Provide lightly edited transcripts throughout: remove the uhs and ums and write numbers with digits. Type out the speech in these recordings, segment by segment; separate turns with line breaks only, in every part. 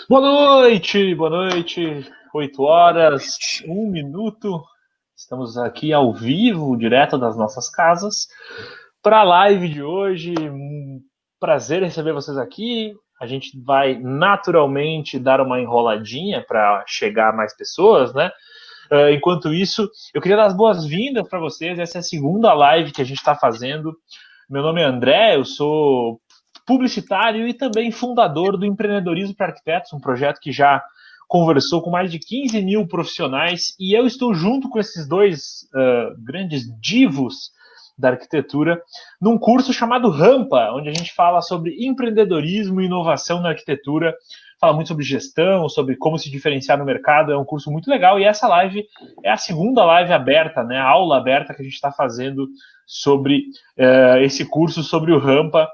Boa noite, 8 horas, 1 minuto. Estamos aqui ao vivo, direto das nossas casas, para a live de hoje. Prazer receber vocês aqui. A gente vai naturalmente dar uma enroladinha para chegar a mais pessoas, né? Enquanto isso, eu queria dar as boas-vindas para vocês. Essa é a segunda live que a gente está fazendo. Meu nome é André, eu sou publicitário e também fundador do Empreendedorismo para Arquitetos, um projeto que já conversou com mais de 15 mil profissionais, e eu estou junto com esses dois grandes divos da arquitetura num curso chamado Rampa, onde a gente fala sobre empreendedorismo e inovação na arquitetura, fala muito sobre gestão, sobre como se diferenciar no mercado. É um curso muito legal, e essa live é a segunda live aberta, né, a aula aberta que a gente está fazendo sobre esse curso sobre o Rampa.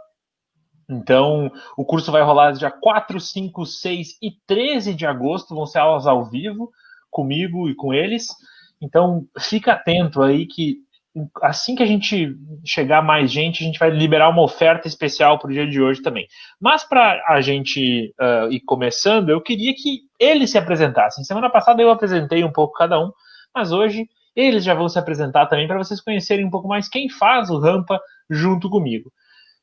Então, o curso vai rolar dia 4, 5, 6 e 13 de agosto, vão ser aulas ao vivo, comigo e com eles. Então, fica atento aí que assim que a gente chegar mais gente, a gente vai liberar uma oferta especial para o dia de hoje também. Mas para a gente ir começando, eu queria que eles se apresentassem. Semana passada eu apresentei um pouco cada um, mas hoje eles já vão se apresentar também para vocês conhecerem um pouco mais quem faz o Rampa junto comigo.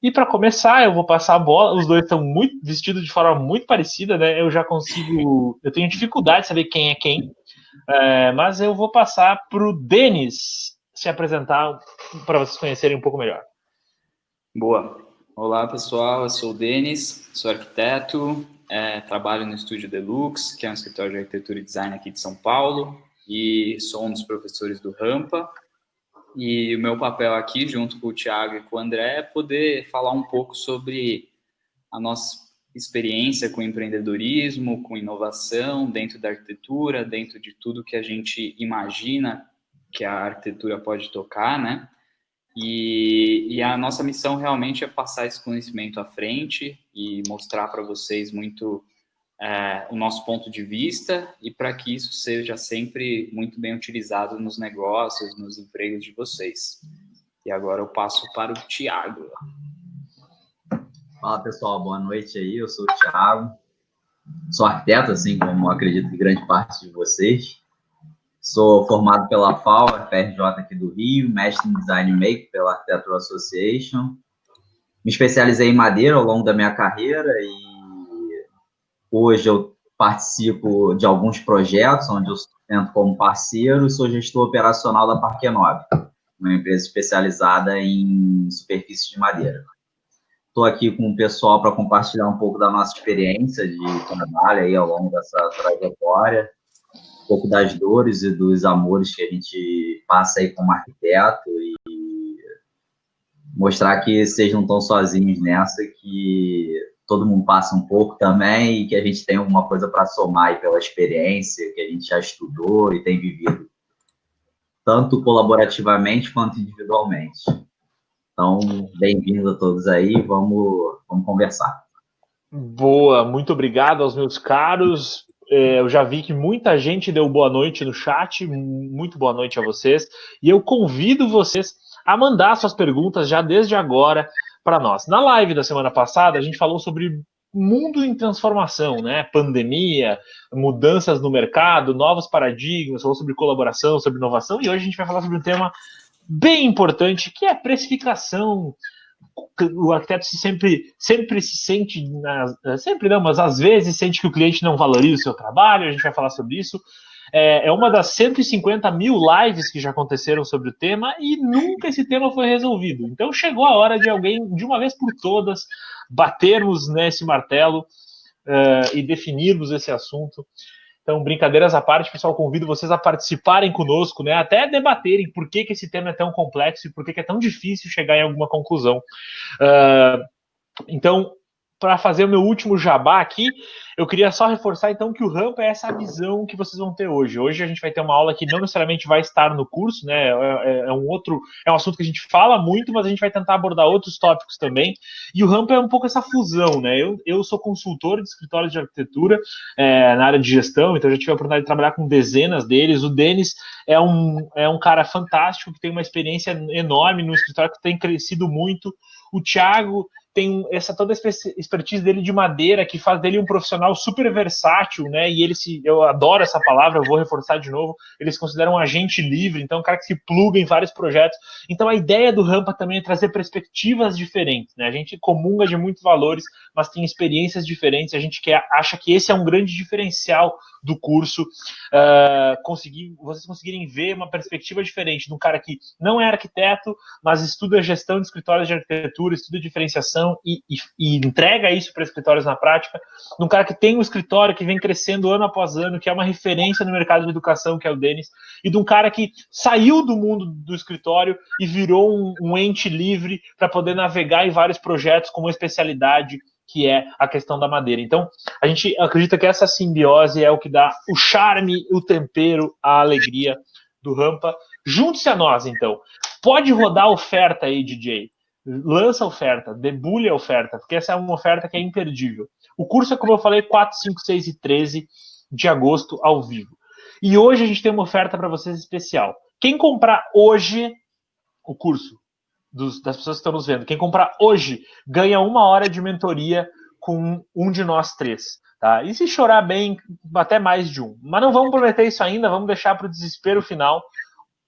E para começar, eu vou passar a bola. Os dois estão muito vestidos de forma muito parecida, né? Eu já consigo. Eu tenho dificuldade de saber quem é quem. Mas eu vou passar para o Denis se apresentar para vocês conhecerem um pouco melhor.
Boa. Olá, pessoal. Eu sou o Denis, sou arquiteto, trabalho no Estúdio Deluxe, que é um escritório de arquitetura e design aqui de São Paulo, e sou um dos professores do Rampa. E o meu papel aqui, junto com o Thiago e com o André, é poder falar um pouco sobre a nossa experiência com empreendedorismo, com inovação dentro da arquitetura, dentro de tudo que a gente imagina que a arquitetura pode tocar, né? E a nossa missão realmente é passar esse conhecimento à frente e mostrar para vocês muito o nosso ponto de vista, e para que isso seja sempre muito bem utilizado nos negócios, nos empregos de vocês. E agora eu passo para o Thiago.
Fala, pessoal, boa noite aí, eu sou o Thiago, sou arquiteto, assim como acredito que grande parte de vocês. Sou formado pela FAO, FRJ aqui do Rio, mestre em Design Maker pela Architectural Association. Me especializei em madeira ao longo da minha carreira e hoje eu participo de alguns projetos onde eu entro como parceiro e sou gestor operacional da Parque 9, uma empresa especializada em superfícies de madeira. Estou aqui com o pessoal para compartilhar um pouco da nossa experiência de trabalho aí ao longo dessa trajetória, um pouco das dores e dos amores que a gente passa aí como arquiteto e mostrar que vocês não estão sozinhos nessa, que todo mundo passa um pouco também e que a gente tem alguma coisa para somar aí pela experiência que a gente já estudou e tem vivido, tanto colaborativamente quanto individualmente. Então, bem-vindo a todos aí, vamos conversar.
Boa, muito obrigado aos meus caros. Eu já vi que muita gente deu boa noite no chat, muito boa noite a vocês. E eu convido vocês a mandar suas perguntas já desde agora para nós. Na live da semana passada, a gente falou sobre mundo em transformação, né? Pandemia, mudanças no mercado, novos paradigmas, falou sobre colaboração, sobre inovação, e hoje a gente vai falar sobre um tema bem importante, que é precificação. O arquiteto sempre se sente, sempre não, mas às vezes sente que o cliente não valoriza o seu trabalho. A gente vai falar sobre isso. É uma das 150 mil lives que já aconteceram sobre o tema e nunca esse tema foi resolvido. Então chegou a hora de alguém, de uma vez por todas, batermos nesse martelo e definirmos esse assunto. Então, brincadeiras à parte, pessoal, convido vocês a participarem conosco, né? Até debaterem por que esse tema é tão complexo e por que é tão difícil chegar em alguma conclusão. Então, para fazer o meu último jabá aqui, eu queria só reforçar então que o Rampa é essa visão que vocês vão ter hoje. Hoje a gente vai ter uma aula que não necessariamente vai estar no curso, né? É um assunto que a gente fala muito, mas a gente vai tentar abordar outros tópicos também. E o Rampa é um pouco essa fusão, né? Eu sou consultor de escritórios de arquitetura na área de gestão, então eu já tive a oportunidade de trabalhar com dezenas deles. O Denis é um cara fantástico que tem uma experiência enorme no escritório, que tem crescido muito. O Thiago tem toda a expertise dele de madeira, que faz dele um profissional super versátil, né? E eu adoro essa palavra, eu vou reforçar de novo, eles consideram um agente livre, então um cara que se pluga em vários projetos. Então a ideia do Rampa também é trazer perspectivas diferentes, né? A gente comunga de muitos valores, mas tem experiências diferentes, a gente acha que esse é um grande diferencial do curso, vocês conseguirem ver uma perspectiva diferente de um cara que não é arquiteto, mas estuda gestão de escritórios de arquitetura, estuda diferenciação e entrega isso para escritórios na prática, de um cara que tem um escritório que vem crescendo ano após ano, que é uma referência no mercado de educação, que é o Denis, e de um cara que saiu do mundo do escritório e virou um ente livre para poder navegar em vários projetos com uma especialidade, que é a questão da madeira. Então, a gente acredita que essa simbiose é o que dá o charme, o tempero, a alegria do Rampa. Junte-se a nós, então. Pode rodar a oferta aí, DJ. Lança a oferta, debulha a oferta, porque essa é uma oferta que é imperdível. O curso é, como eu falei, 4, 5, 6 e 13 de agosto, ao vivo. E hoje a gente tem uma oferta para vocês especial. Quem comprar hoje o curso, das pessoas que estão nos vendo, quem comprar hoje ganha 1 hora de mentoria com um de nós 3, tá? E se chorar bem, até mais de um. Mas não vamos prometer isso ainda, vamos deixar para o desespero final.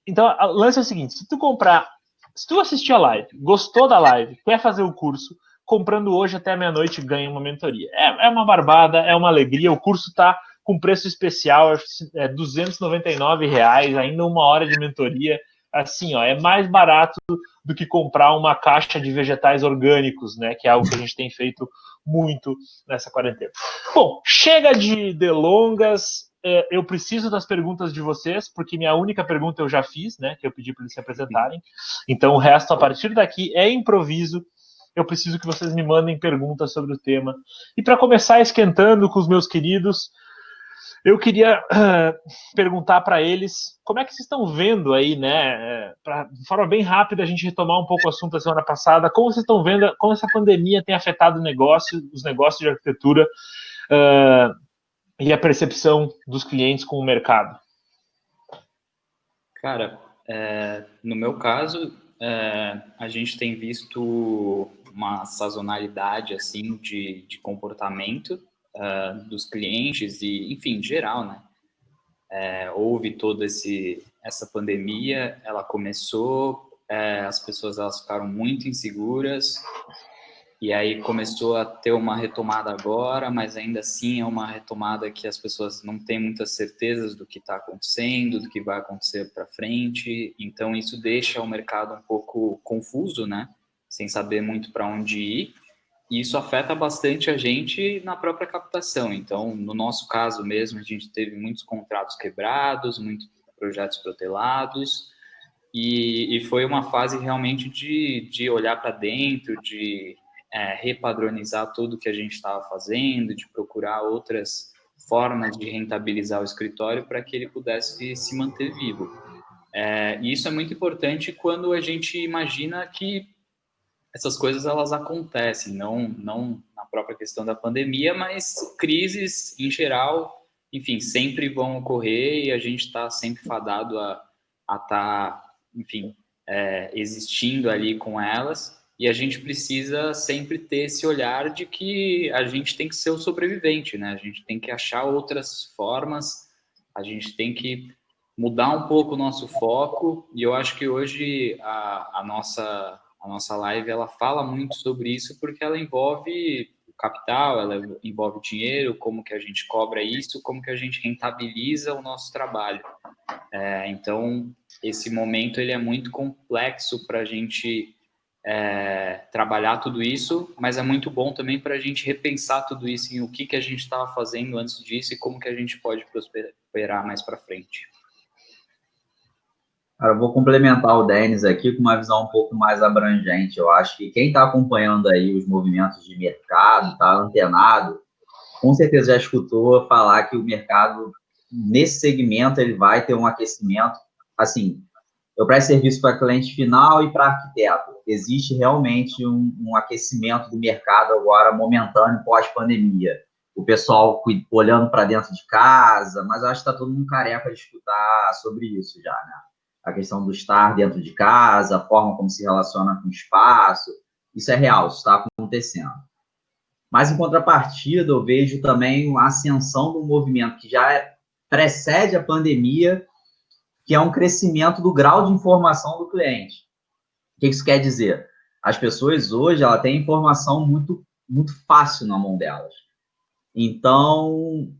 Então, o lance é o seguinte, se tu assistir a live, gostou da live, quer fazer o curso, comprando hoje até meia-noite ganha uma mentoria. É uma barbada, é uma alegria, o curso está com preço especial, é R$299, ainda 1 hora de mentoria. Assim, ó, é mais barato do que comprar uma caixa de vegetais orgânicos, né? Que é algo que a gente tem feito muito nessa quarentena. Bom, chega de delongas. Eu preciso das perguntas de vocês, porque minha única pergunta eu já fiz, né? Que eu pedi para eles se apresentarem. Então, o resto, a partir daqui, é improviso. Eu preciso que vocês me mandem perguntas sobre o tema. E para começar esquentando com os meus queridos, eu queria perguntar para eles como é que vocês estão vendo aí, né? De forma bem rápida, a gente retomar um pouco o assunto da semana passada. Como vocês estão vendo, como essa pandemia tem afetado os negócios de arquitetura e a percepção dos clientes com o mercado?
Cara, no meu caso, a gente tem visto uma sazonalidade assim de comportamento dos clientes e, enfim, em geral, né? Houve toda essa pandemia, ela começou, as pessoas elas ficaram muito inseguras e aí começou a ter uma retomada agora, mas ainda assim é uma retomada que as pessoas não têm muitas certezas do que está acontecendo, do que vai acontecer para frente, então isso deixa o mercado um pouco confuso, né? Sem saber muito para onde ir. E isso afeta bastante a gente na própria captação. Então, no nosso caso mesmo, a gente teve muitos contratos quebrados, muitos projetos protelados, e foi uma fase realmente de olhar para dentro, de repadronizar tudo que a gente estava fazendo, de procurar outras formas de rentabilizar o escritório para que ele pudesse se manter vivo. E isso é muito importante quando a gente imagina que essas coisas elas acontecem, não na própria questão da pandemia, mas crises em geral, enfim, sempre vão ocorrer e a gente está sempre fadado a estar, enfim, existindo ali com elas e a gente precisa sempre ter esse olhar de que a gente tem que ser o sobrevivente, né? A gente tem que achar outras formas, a gente tem que mudar um pouco o nosso foco e eu acho que hoje a nossa live, ela fala muito sobre isso porque ela envolve capital, ela envolve dinheiro, como que a gente cobra isso, como que a gente rentabiliza o nosso trabalho. Então, esse momento ele é muito complexo para a gente trabalhar tudo isso, mas é muito bom também para a gente repensar tudo isso em o que a gente estava fazendo antes disso e como que a gente pode prosperar mais para frente.
Cara, eu vou complementar o Denis aqui com uma visão um pouco mais abrangente. Eu acho que quem está acompanhando aí os movimentos de mercado, está antenado, com certeza já escutou falar que o mercado, nesse segmento, ele vai ter um aquecimento. Assim, eu presto serviço para cliente final e para arquiteto. Existe realmente um aquecimento do mercado agora, momentâneo, pós-pandemia. O pessoal olhando para dentro de casa, mas eu acho que está todo mundo careca de escutar sobre isso já, né? A questão do estar dentro de casa, a forma como se relaciona com o espaço. Isso é real, isso está acontecendo. Mas, em contrapartida, eu vejo também a ascensão do movimento que já precede a pandemia, que é um crescimento do grau de informação do cliente. O que isso quer dizer? As pessoas hoje ela têm informação muito, muito fácil na mão delas. Então,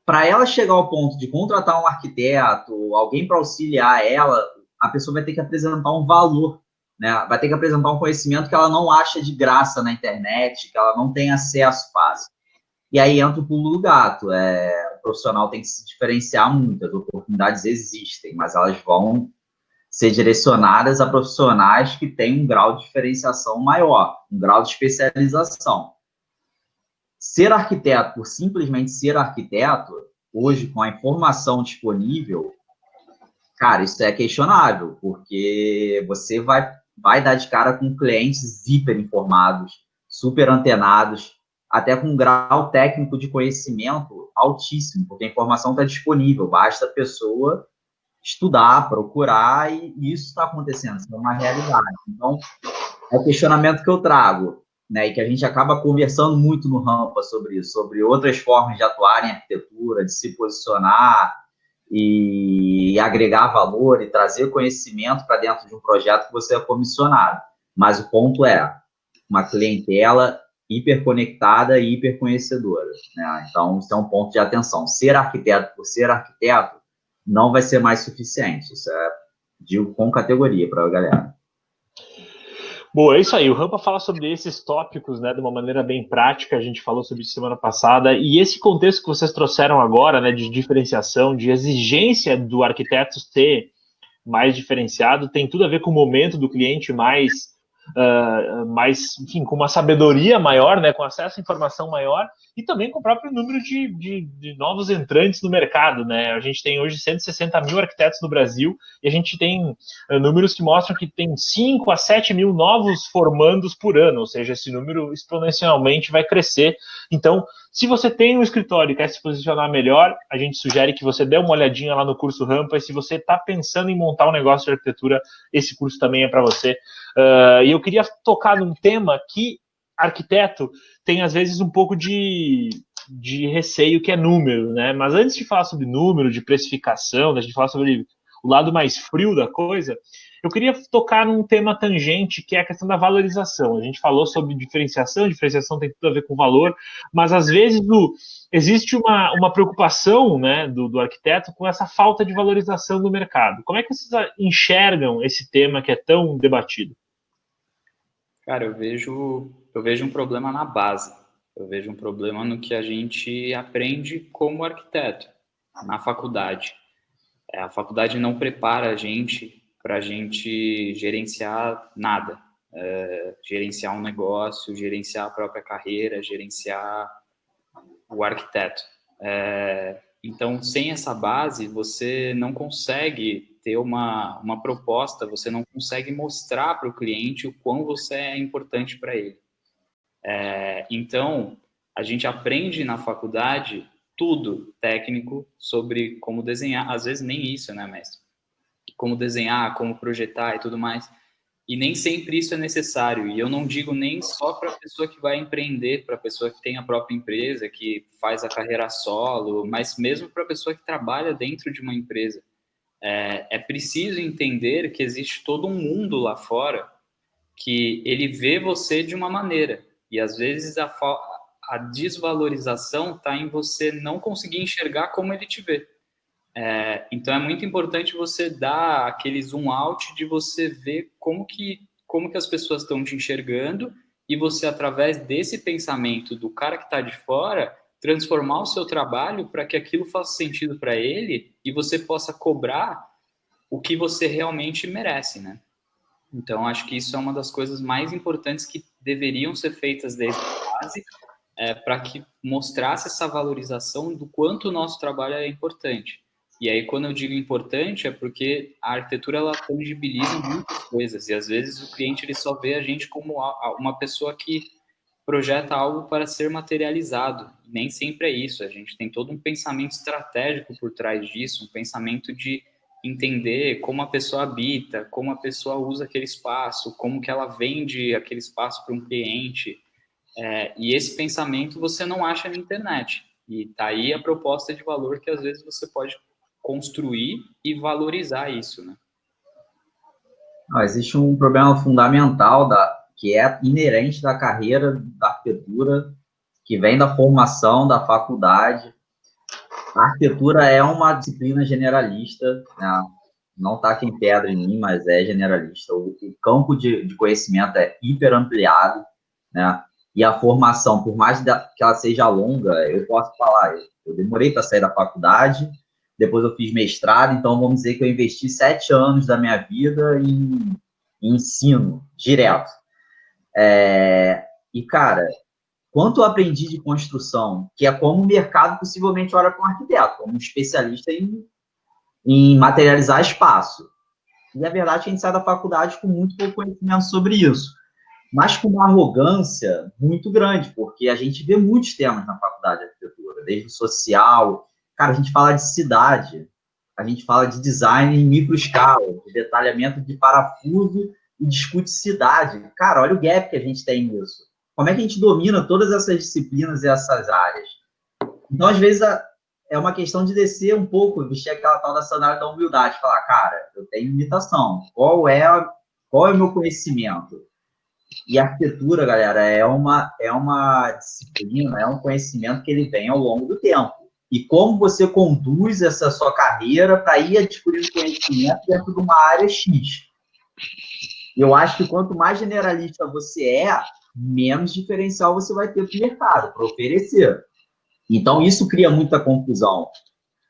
para ela chegar ao ponto de contratar um arquiteto, alguém para auxiliar ela, a pessoa vai ter que apresentar um valor, né? Vai ter que apresentar um conhecimento que ela não acha de graça na internet, que ela não tem acesso fácil. E aí entra o pulo do gato. O profissional tem que se diferenciar muito. As oportunidades existem, mas elas vão ser direcionadas a profissionais que têm um grau de diferenciação maior, um grau de especialização. Ser arquiteto, por simplesmente ser arquiteto, hoje, com a informação disponível, cara, isso é questionável, porque você vai dar de cara com clientes hiper informados, super antenados, até com um grau técnico de conhecimento altíssimo, porque a informação está disponível, basta a pessoa estudar, procurar, e isso está acontecendo, isso é uma realidade. Então, é o questionamento que eu trago, né, e que a gente acaba conversando muito no Rampa sobre isso, sobre outras formas de atuar em arquitetura, de se posicionar e agregar valor e trazer conhecimento para dentro de um projeto que você é comissionado. Mas o ponto é uma clientela hiperconectada e hiperconhecedora, né? Então, isso é um ponto de atenção. Ser arquiteto por ser arquiteto não vai ser mais suficiente. Isso digo com categoria para a galera.
Bom, é isso aí. O Rampa fala sobre esses tópicos, né, de uma maneira bem prática. A gente falou sobre isso semana passada. E esse contexto que vocês trouxeram agora, né, de diferenciação, de exigência do arquiteto ser mais diferenciado, tem tudo a ver com o momento do cliente enfim, com uma sabedoria maior, né, com acesso à informação maior, e também com o próprio número de novos entrantes no mercado, né? A gente tem hoje 160 mil arquitetos no Brasil, e a gente tem números que mostram que tem 5 a 7 mil novos formandos por ano, ou seja, esse número exponencialmente vai crescer. Então, se você tem um escritório e quer se posicionar melhor, a gente sugere que você dê uma olhadinha lá no curso Rampa, e se você está pensando em montar um negócio de arquitetura, esse curso também é para você. E eu queria tocar num tema que arquiteto tem, às vezes, um pouco de receio, que é número, né? Mas antes de falar sobre número, de precificação, da gente falar sobre o lado mais frio da coisa, eu queria tocar num tema tangente, que é a questão da valorização. A gente falou sobre diferenciação tem tudo a ver com valor, mas às vezes existe uma preocupação, né, do arquiteto com essa falta de valorização do mercado. Como é que vocês enxergam esse tema que é tão debatido?
Cara, eu vejo um problema na base. Eu vejo um problema no que a gente aprende como arquiteto, na faculdade. A faculdade não prepara a gente para a gente gerenciar nada. Gerenciar um negócio, gerenciar a própria carreira, gerenciar o arquiteto. Então, sem essa base, você não consegue ter uma proposta, você não consegue mostrar para o cliente o quão você é importante para ele. Então, a gente aprende na faculdade tudo técnico sobre como desenhar, às vezes nem isso, né, mestre? Como desenhar, como projetar e tudo mais. E nem sempre isso é necessário. E eu não digo nem só para a pessoa que vai empreender, para a pessoa que tem a própria empresa, que faz a carreira solo, mas mesmo para a pessoa que trabalha dentro de uma empresa. É preciso entender que existe todo um mundo lá fora que ele vê você de uma maneira. E às vezes a desvalorização está em você não conseguir enxergar como ele te vê. Então é muito importante você dar aquele zoom out de você ver como que as pessoas estão te enxergando, e você, através desse pensamento do cara que está de fora, transformar o seu trabalho para que aquilo faça sentido para ele e você possa cobrar o que você realmente merece, né? Então, acho que isso é uma das coisas mais importantes que deveriam ser feitas desde a base, para que mostrasse essa valorização do quanto o nosso trabalho é importante. E aí, quando eu digo importante, é porque a arquitetura, ela tangibiliza muitas coisas, e às vezes o cliente ele só vê a gente como uma pessoa que projeta algo para ser materializado. Nem sempre é isso. A gente tem todo um pensamento estratégico por trás disso, um pensamento de entender como a pessoa habita, como a pessoa usa aquele espaço, como que ela vende aquele espaço para um cliente. E esse pensamento você não acha na internet. E tá aí a proposta de valor que às vezes você pode construir e valorizar isso, né?
Existe um problema fundamental que é inerente da carreira da arquitetura, que vem da formação da faculdade. A arquitetura é uma disciplina generalista, né? Não taca em pedra em mim, mas é generalista. O campo de conhecimento é hiper ampliado, né? E a formação, por mais que ela seja longa, eu posso falar, eu demorei para sair da faculdade, depois eu fiz mestrado, então vamos dizer que eu investi 7 anos da minha vida em ensino direto. E, cara, quanto eu aprendi de construção, que é como o mercado possivelmente olha para um arquiteto, como um especialista em materializar espaço. E a verdade é que a gente sai da faculdade com muito pouco conhecimento sobre isso, mas com uma arrogância muito grande, porque a gente vê muitos temas na faculdade de arquitetura, desde o social, cara, a gente fala de cidade, a gente fala de design em microescala, de detalhamento de parafuso e discute cidade. Cara, olha o gap que a gente tem nisso. Como é que a gente domina todas essas disciplinas e essas áreas? Então, às vezes, é uma questão de descer um pouco, vestir aquela tal da sandália da humildade, falar, cara, eu tenho limitação, qual é o meu conhecimento? E a arquitetura, galera, é uma disciplina, é um conhecimento que ele vem ao longo do tempo. E como você conduz essa sua carreira para ir adquirindo conhecimento dentro de uma área X. Eu acho que quanto mais generalista você menos diferencial você vai ter para o mercado, para oferecer. Então, isso cria muita confusão.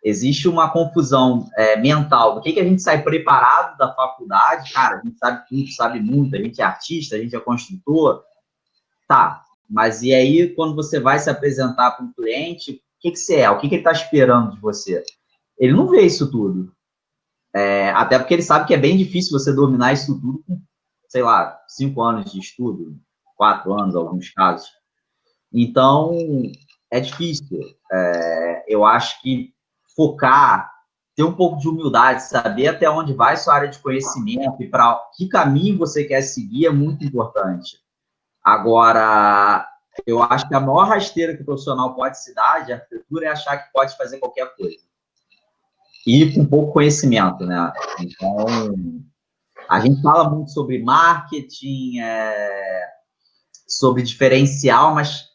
Existe uma confusão mental do que a gente sai preparado da faculdade. Cara, a gente sabe tudo, sabe muito, a gente é artista, a gente é construtor. Tá, mas e aí quando você vai se apresentar para um cliente, o que você é? O que ele está esperando de você? Ele não vê isso tudo. Até porque ele sabe que é bem difícil você dominar isso tudo com, sei lá, 5 anos de estudo, 4 anos, em alguns casos. Então, é difícil. Eu acho que focar, ter um pouco de humildade, saber até onde vai sua área de conhecimento e para que caminho você quer seguir é muito importante. Agora, eu acho que a maior rasteira que o profissional pode se dar de arquitetura é achar que pode fazer qualquer coisa. E com pouco conhecimento, né? Então, a gente fala muito sobre marketing, sobre diferencial, mas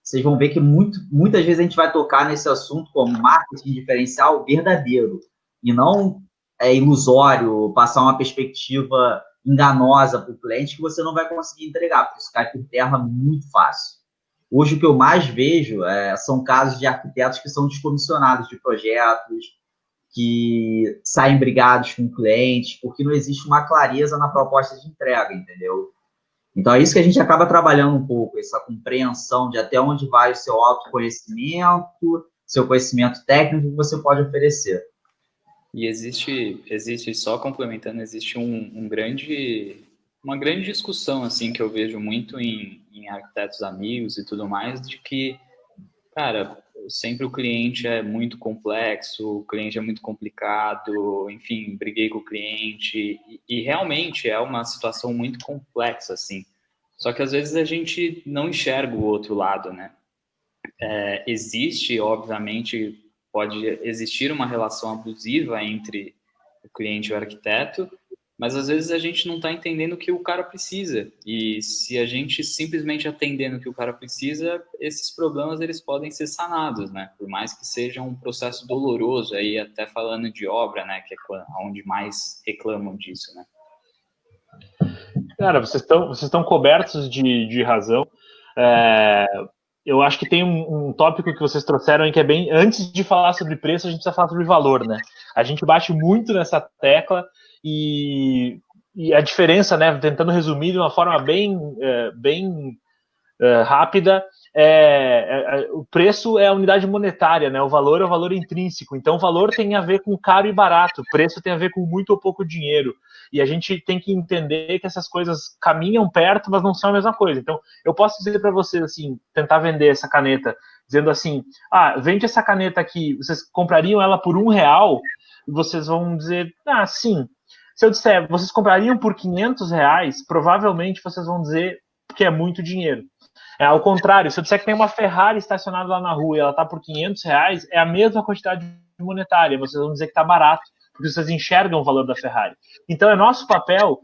vocês vão ver que muitas vezes a gente vai tocar nesse assunto como marketing diferencial verdadeiro, e não ilusório, passar uma perspectiva enganosa para o cliente que você não vai conseguir entregar, porque isso cai por terra muito fácil. Hoje, o que eu mais vejo são casos de arquitetos que são descomissionados de projetos, que saem brigados com o cliente, porque não existe uma clareza na proposta de entrega, entendeu? Então, é isso que a gente acaba trabalhando um pouco, essa compreensão de até onde vai o seu autoconhecimento, seu conhecimento técnico que você pode oferecer.
E existe só complementando, existe uma grande discussão, assim, que eu vejo muito em arquitetos amigos e tudo mais, de que, cara, sempre o cliente é muito complexo, o cliente é muito complicado, enfim, briguei com o cliente, e realmente é uma situação muito complexa, assim. Só que às vezes a gente não enxerga o outro lado, né? Existe, obviamente, pode existir uma relação abusiva entre o cliente e o arquiteto, mas às vezes a gente não está entendendo o que o cara precisa. E se a gente simplesmente atendendo o que o cara precisa, esses problemas eles podem ser sanados, né? Por mais que seja um processo doloroso, aí até falando de obra, né? Que é onde mais reclamam disso, né?
Cara, vocês estão cobertos de razão. Eu acho que tem um tópico que vocês trouxeram aí que é bem... Antes de falar sobre preço, a gente precisa falar sobre valor, né? A gente bate muito nessa tecla e a diferença, né? Tentando resumir de uma forma bem rápida, o preço é a unidade monetária, né? O valor é o valor intrínseco. Então, o valor tem a ver com caro e barato. O preço tem a ver com muito ou pouco dinheiro. E a gente tem que entender que essas coisas caminham perto, mas não são a mesma coisa. Então, eu posso dizer para vocês, assim, tentar vender essa caneta, dizendo assim, vende essa caneta aqui, vocês comprariam ela por R$1? E vocês vão dizer, sim. Se eu disser, vocês comprariam por R$500, provavelmente vocês vão dizer que é muito dinheiro. Ao contrário, se eu disser que tem uma Ferrari estacionada lá na rua e ela está por R$500, é a mesma quantidade monetária, vocês vão dizer que está barato, porque vocês enxergam o valor da Ferrari. Então é nosso papel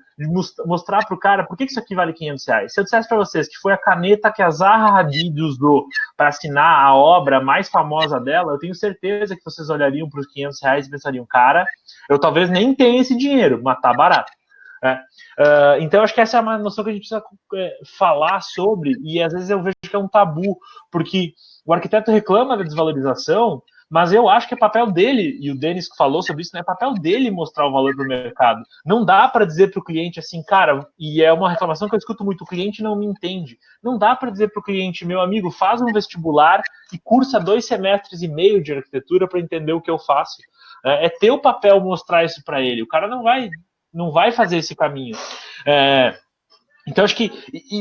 mostrar para o cara por que isso aqui vale R$500. Se eu dissesse para vocês que foi a caneta que a Zaha Hadid usou para assinar a obra mais famosa dela, eu tenho certeza que vocês olhariam para os R$500 e pensariam, cara, eu talvez nem tenha esse dinheiro, mas tá barato. Então acho que essa é uma noção que a gente precisa falar sobre, e às vezes eu vejo que é um tabu, porque o arquiteto reclama da desvalorização, mas eu acho que é papel dele, e o Denis falou sobre isso, é papel dele mostrar o valor para o mercado. Não dá para dizer para o cliente assim, cara, e é uma reclamação que eu escuto muito, o cliente não me entende. Não dá para dizer para o cliente, meu amigo, faz um vestibular e cursa 2,5 semestres de arquitetura para entender o que eu faço. É teu papel mostrar isso para ele. O cara não vai fazer esse caminho. Então, acho que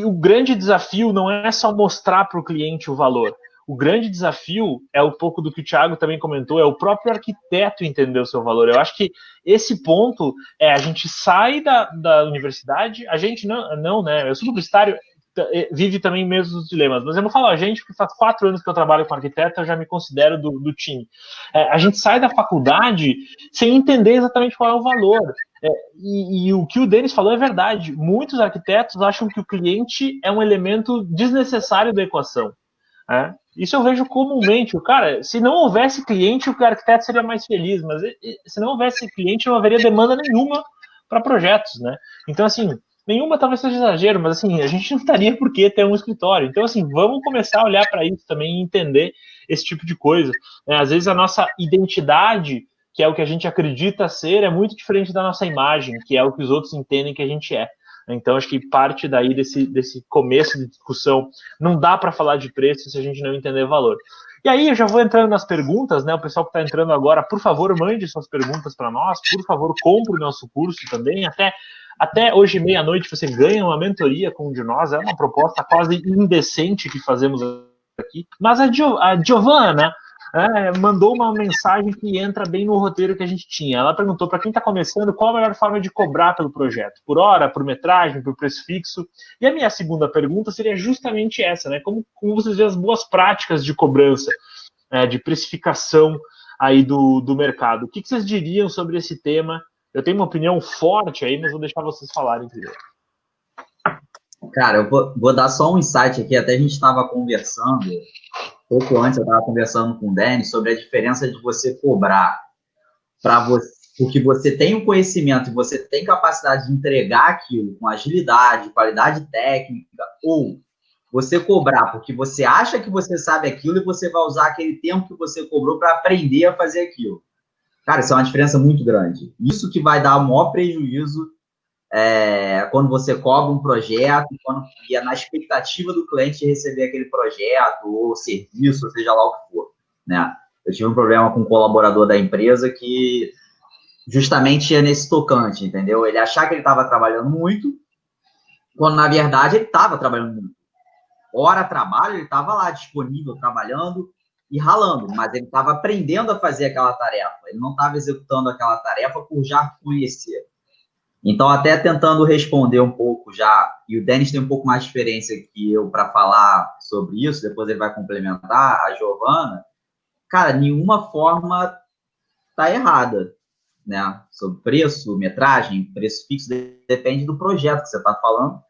o grande desafio não é só mostrar para o cliente o valor. O grande desafio é um pouco do que o Thiago também comentou, é o próprio arquiteto entender o seu valor. Eu acho que esse ponto a gente sai da universidade, a gente não, né? Eu sou publicitário, vive também mesmo os dilemas, mas eu não falo a gente, porque faz 4 anos que eu trabalho com arquiteto, eu já me considero do time. A gente sai da faculdade sem entender exatamente qual é o valor. E o que o Denis falou é verdade. Muitos arquitetos acham que o cliente é um elemento desnecessário da equação. Isso eu vejo comumente. Cara, se não houvesse cliente, o arquiteto seria mais feliz, mas se não houvesse cliente, não haveria demanda nenhuma para projetos, né? Então, assim, nenhuma talvez seja exagero, mas assim, a gente não estaria por que ter um escritório. Então, assim, vamos começar a olhar para isso também e entender esse tipo de coisa. Às vezes a nossa identidade, que é o que a gente acredita ser, é muito diferente da nossa imagem, que é o que os outros entendem que a gente é. Então, acho que parte daí desse começo de discussão, não dá para falar de preço se a gente não entender valor. E aí, eu já vou entrando nas perguntas, né? O pessoal que está entrando agora, por favor, mande suas perguntas para nós, por favor, compre o nosso curso também. Até hoje, meia-noite, você ganha uma mentoria com um de nós, é uma proposta quase indecente que fazemos aqui. Mas a Giovana mandou uma mensagem que entra bem no roteiro que a gente tinha. Ela perguntou para quem está começando qual a melhor forma de cobrar pelo projeto, por hora, por metragem, por preço fixo. E a minha segunda pergunta seria justamente essa, né? Como vocês veem as boas práticas de cobrança, de precificação aí do mercado? O que vocês diriam sobre esse tema? Eu tenho uma opinião forte aí, mas vou deixar vocês falarem primeiro.
Cara, eu vou dar só um insight aqui. Até a gente estava conversando, pouco antes eu estava conversando com o Denis sobre a diferença de você cobrar para você, porque você tem o conhecimento e você tem capacidade de entregar aquilo com agilidade, qualidade técnica, ou você cobrar porque você acha que você sabe aquilo e você vai usar aquele tempo que você cobrou para aprender a fazer aquilo. Cara, isso é uma diferença muito grande. Isso que vai dar o maior prejuízo quando você cobra um projeto e é na expectativa do cliente receber aquele projeto ou serviço, ou seja lá o que for, né? Eu tive um problema com um colaborador da empresa que justamente é nesse tocante, entendeu? Ele achar que ele estava trabalhando muito, quando na verdade ele estava trabalhando muito. Hora trabalho, ele estava lá disponível, trabalhando e ralando, mas ele estava aprendendo a fazer aquela tarefa. Ele não estava executando aquela tarefa por já conhecer. Então, até tentando responder um pouco já, e o Denis tem um pouco mais de experiência que eu para falar sobre isso, depois ele vai complementar, a Giovana, cara, nenhuma forma está errada, né? Sobre preço, metragem, preço fixo, depende do projeto que você está falando.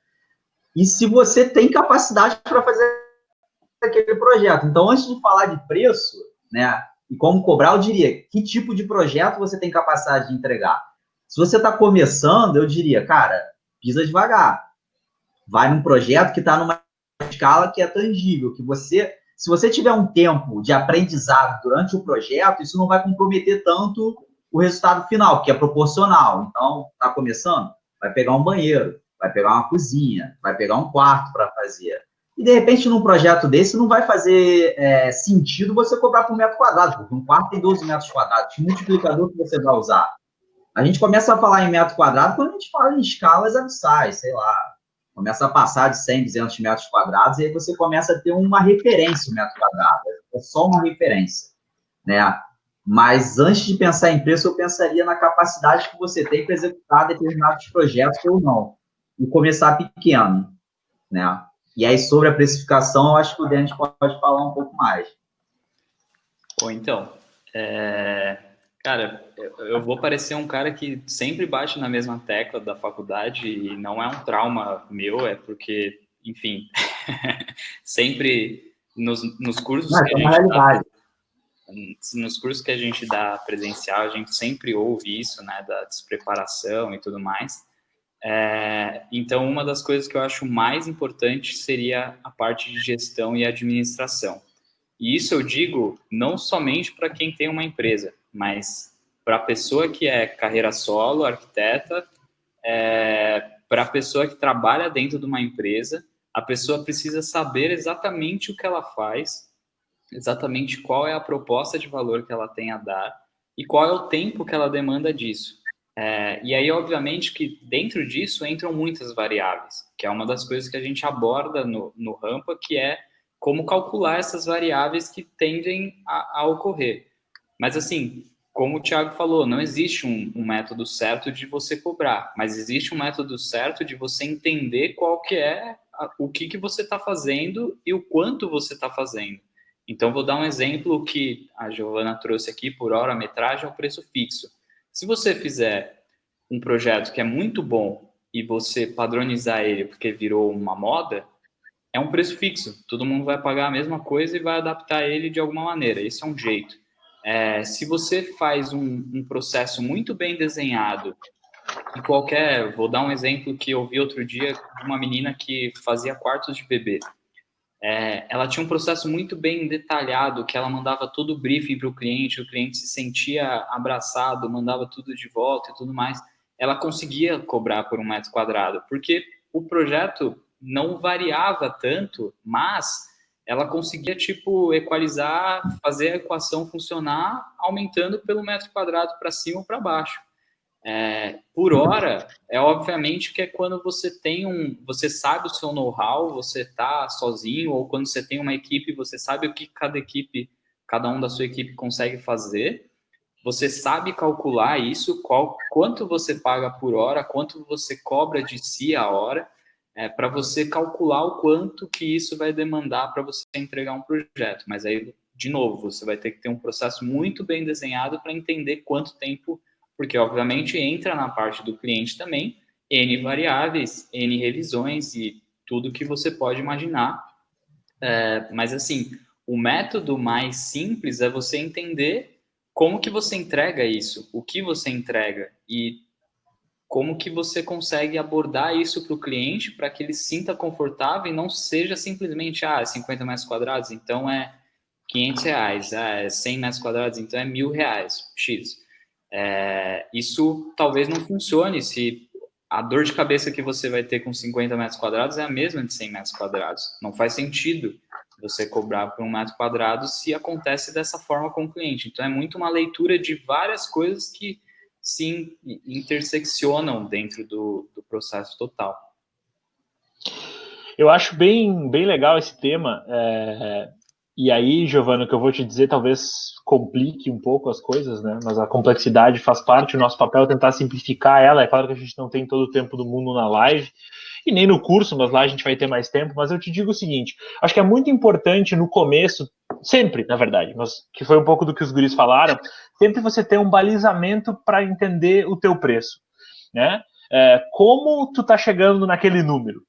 E se você tem capacidade para fazer aquele projeto. Então, antes de falar de preço, né, e como cobrar, eu diria, que tipo de projeto você tem capacidade de entregar? Se você está começando, eu diria, cara, pisa devagar. Vai num projeto que está numa escala que é tangível, que se você tiver um tempo de aprendizado durante o projeto, isso não vai comprometer tanto o resultado final, que é proporcional. Então, está começando, vai pegar um banheiro, vai pegar uma cozinha, vai pegar um quarto para fazer. E, de repente, num projeto desse, não vai fazer sentido você cobrar por metro quadrado, porque um quarto tem 12 metros quadrados. Que multiplicador que você vai usar? A gente começa a falar em metro quadrado quando a gente fala em escalas abissais, sei lá. Começa a passar de 100, 200 metros quadrados, e aí você começa a ter uma referência no metro quadrado. é só uma referência, né? Mas antes de pensar em preço, eu pensaria na capacidade que você tem para executar determinados projetos ou não, e começar pequeno, né? E aí, sobre a precificação, eu acho que o Denis pode falar um pouco mais.
Bom, então, cara, eu vou parecer um cara que sempre bate na mesma tecla da faculdade e não é um trauma meu, é porque, enfim, sempre nos cursos
Não,
que
é
a
uma
gente dá,
realidade.
nos cursos que a gente dá presencial, a gente sempre ouve isso, né, da despreparação e tudo mais. Então, uma das coisas que eu acho mais importante seria a parte de gestão e administração. E isso eu digo não somente para quem tem uma empresa, mas para a pessoa que é carreira solo, arquiteta, para a pessoa que trabalha dentro de uma empresa, a pessoa precisa saber exatamente o que ela faz, exatamente qual é a proposta de valor que ela tem a dar e qual é o tempo que ela demanda disso. E aí, obviamente, que dentro disso entram muitas variáveis, que é uma das coisas que a gente aborda no Rampa, que é como calcular essas variáveis que tendem a ocorrer. Mas, assim, como o Thiago falou, não existe um método certo de você cobrar, mas existe um método certo de você entender qual que é o que você está fazendo e o quanto você está fazendo. Então, vou dar um exemplo que a Giovana trouxe aqui, por hora-metragem, é o preço fixo. Se você fizer um projeto que é muito bom e você padronizar ele porque virou uma moda, é um preço fixo. Todo mundo vai pagar a mesma coisa e vai adaptar ele de alguma maneira. Esse é um jeito. Se você faz um processo muito bem desenhado e vou dar um exemplo que eu vi outro dia de uma menina que fazia quartos de bebê. Ela tinha um processo muito bem detalhado, que ela mandava todo o briefing para o cliente se sentia abraçado, mandava tudo de volta e tudo mais. Ela conseguia cobrar por 1 metro quadrado, porque o projeto não variava tanto, mas ela conseguia, equalizar, fazer a equação funcionar, aumentando pelo 1 metro quadrado para cima ou para baixo. Por hora, obviamente que é quando você sabe o seu know-how, você está sozinho, ou quando você tem uma equipe, você sabe o que cada um da sua equipe consegue fazer, você sabe calcular isso, quanto você paga por hora, quanto você cobra de si a hora, para você calcular o quanto que isso vai demandar para você entregar um projeto. Mas aí, de novo, você vai ter que ter um processo muito bem desenhado para entender quanto tempo, porque obviamente entra na parte do cliente também N variáveis, N revisões e tudo que você pode imaginar. Mas assim, o método mais simples é você entender como que você entrega isso, o que você entrega e como que você consegue abordar isso para o cliente para que ele se sinta confortável e não seja simplesmente 50 metros quadrados, então é R$500, é 100 metros quadrados, então é R$1.000, X. Isso talvez não funcione se a dor de cabeça que você vai ter com 50 metros quadrados é a mesma de 100 metros quadrados. Não faz sentido você cobrar por 1 metro quadrado se acontece dessa forma com o cliente. Então, é muito uma leitura de várias coisas que se interseccionam dentro do processo total.
Eu acho bem legal esse tema. E aí, Giovana, o que eu vou te dizer talvez complique um pouco as coisas, né? Mas a complexidade faz parte, o nosso papel é tentar simplificar ela. É claro que a gente não tem todo o tempo do mundo na live, e nem no curso, mas lá a gente vai ter mais tempo. Mas eu te digo o seguinte, acho que é muito importante no começo, sempre, na verdade, mas que foi um pouco do que os guris falaram, sempre você ter um balizamento para entender o teu preço, né? Como tu tá chegando naquele número?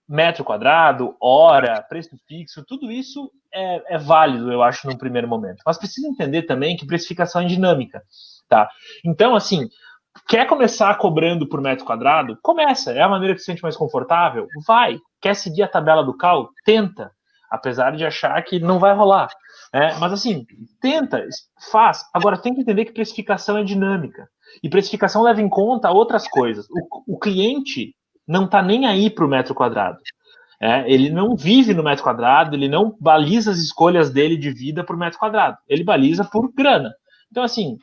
Metro quadrado, hora, preço fixo, tudo isso é válido, eu acho, num primeiro momento. Mas precisa entender também que precificação é dinâmica, tá? Então, assim, quer começar cobrando por metro quadrado? Começa, é a maneira que se sente mais confortável? Vai. Quer seguir a tabela do CAL? Tenta, apesar de achar que não vai rolar. Mas assim, tenta, faz. Agora, tem que entender que precificação é dinâmica. E precificação leva em conta outras coisas. O cliente não está nem aí para o metro quadrado. Ele não vive no metro quadrado, ele não baliza as escolhas dele de vida por metro quadrado. Ele baliza por grana. Então, assim,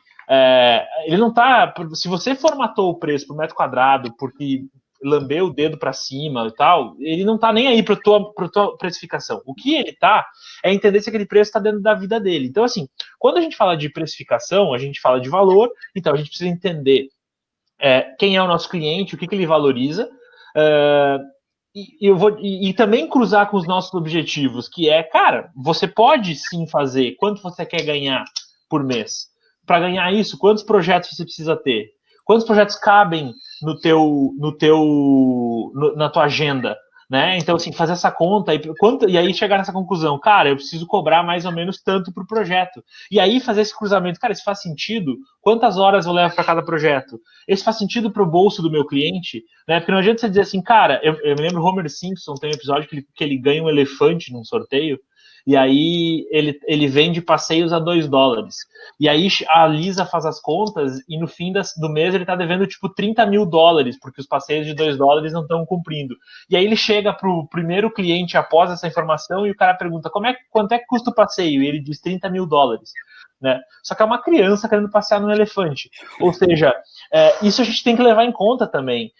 ele não está... Se você formatou o preço por metro quadrado porque lamber o dedo para cima e tal, ele não tá nem aí para tua precificação. O que ele tá é entender se aquele preço está dentro da vida dele. Então, assim, quando a gente fala de precificação, a gente fala de valor, então a gente precisa entender quem é o nosso cliente, o que ele valoriza, e também cruzar com os nossos objetivos, que cara, você pode sim fazer, quanto você quer ganhar por mês? Para ganhar isso, quantos projetos você precisa ter? Quantos projetos cabem na tua agenda? Né? Então, assim, fazer essa conta e aí chegar nessa conclusão, cara, eu preciso cobrar mais ou menos tanto para o projeto. E aí fazer esse cruzamento, cara, isso faz sentido? Quantas horas eu levo para cada projeto? Esse faz sentido para o bolso do meu cliente? Né? Porque não adianta você dizer assim, cara, eu me lembro o Homer Simpson, tem um episódio que ele ganha um elefante num sorteio, e aí ele vende passeios a $2. E aí a Lisa faz as contas e no fim do mês ele tá devendo tipo $30 mil, porque os passeios de $2 não estão cumprindo. E aí ele chega pro primeiro cliente após essa informação e o cara pergunta quanto é que custa o passeio? E ele diz $30 mil. Né? Só que é uma criança querendo passear num elefante. Ou seja, isso a gente tem que levar em conta também.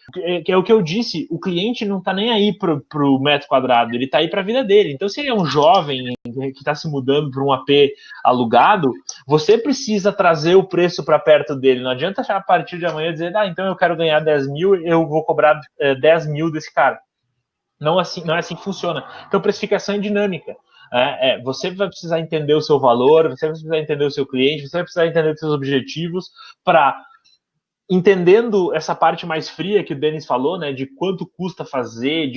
Que é o que eu disse, o cliente não está nem aí pro metro quadrado, ele está aí para a vida dele. Então, se ele é um jovem que está se mudando para um AP alugado, você precisa trazer o preço para perto dele. Não adianta a partir de amanhã dizer, então eu quero ganhar 10 mil, eu vou cobrar 10 mil desse cara. Não é assim que funciona. Então, precificação é dinâmica. Você vai precisar entender o seu valor, você vai precisar entender o seu cliente, você vai precisar entender os seus objetivos para, entendendo essa parte mais fria que o Denis falou, né, de quanto custa fazer,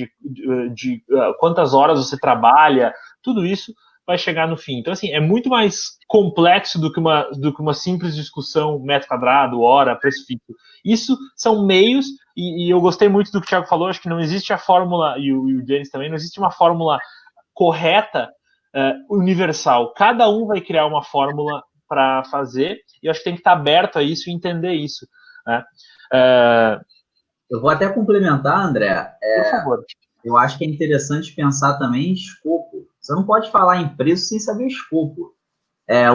de quantas horas você trabalha, tudo isso vai chegar no fim. Então, assim, é muito mais complexo do que uma simples discussão metro quadrado, hora, preço fixo. Isso são meios, e eu gostei muito do que o Thiago falou, acho que não existe a fórmula, e o Denis também, não existe uma fórmula correta, universal. Cada um vai criar uma fórmula para fazer, e eu acho que tem que estar aberto a isso e entender isso. Né?
Eu vou até complementar, André.
Por favor.
Eu acho que é interessante pensar também em escopo. Você não pode falar em preço sem saber escopo.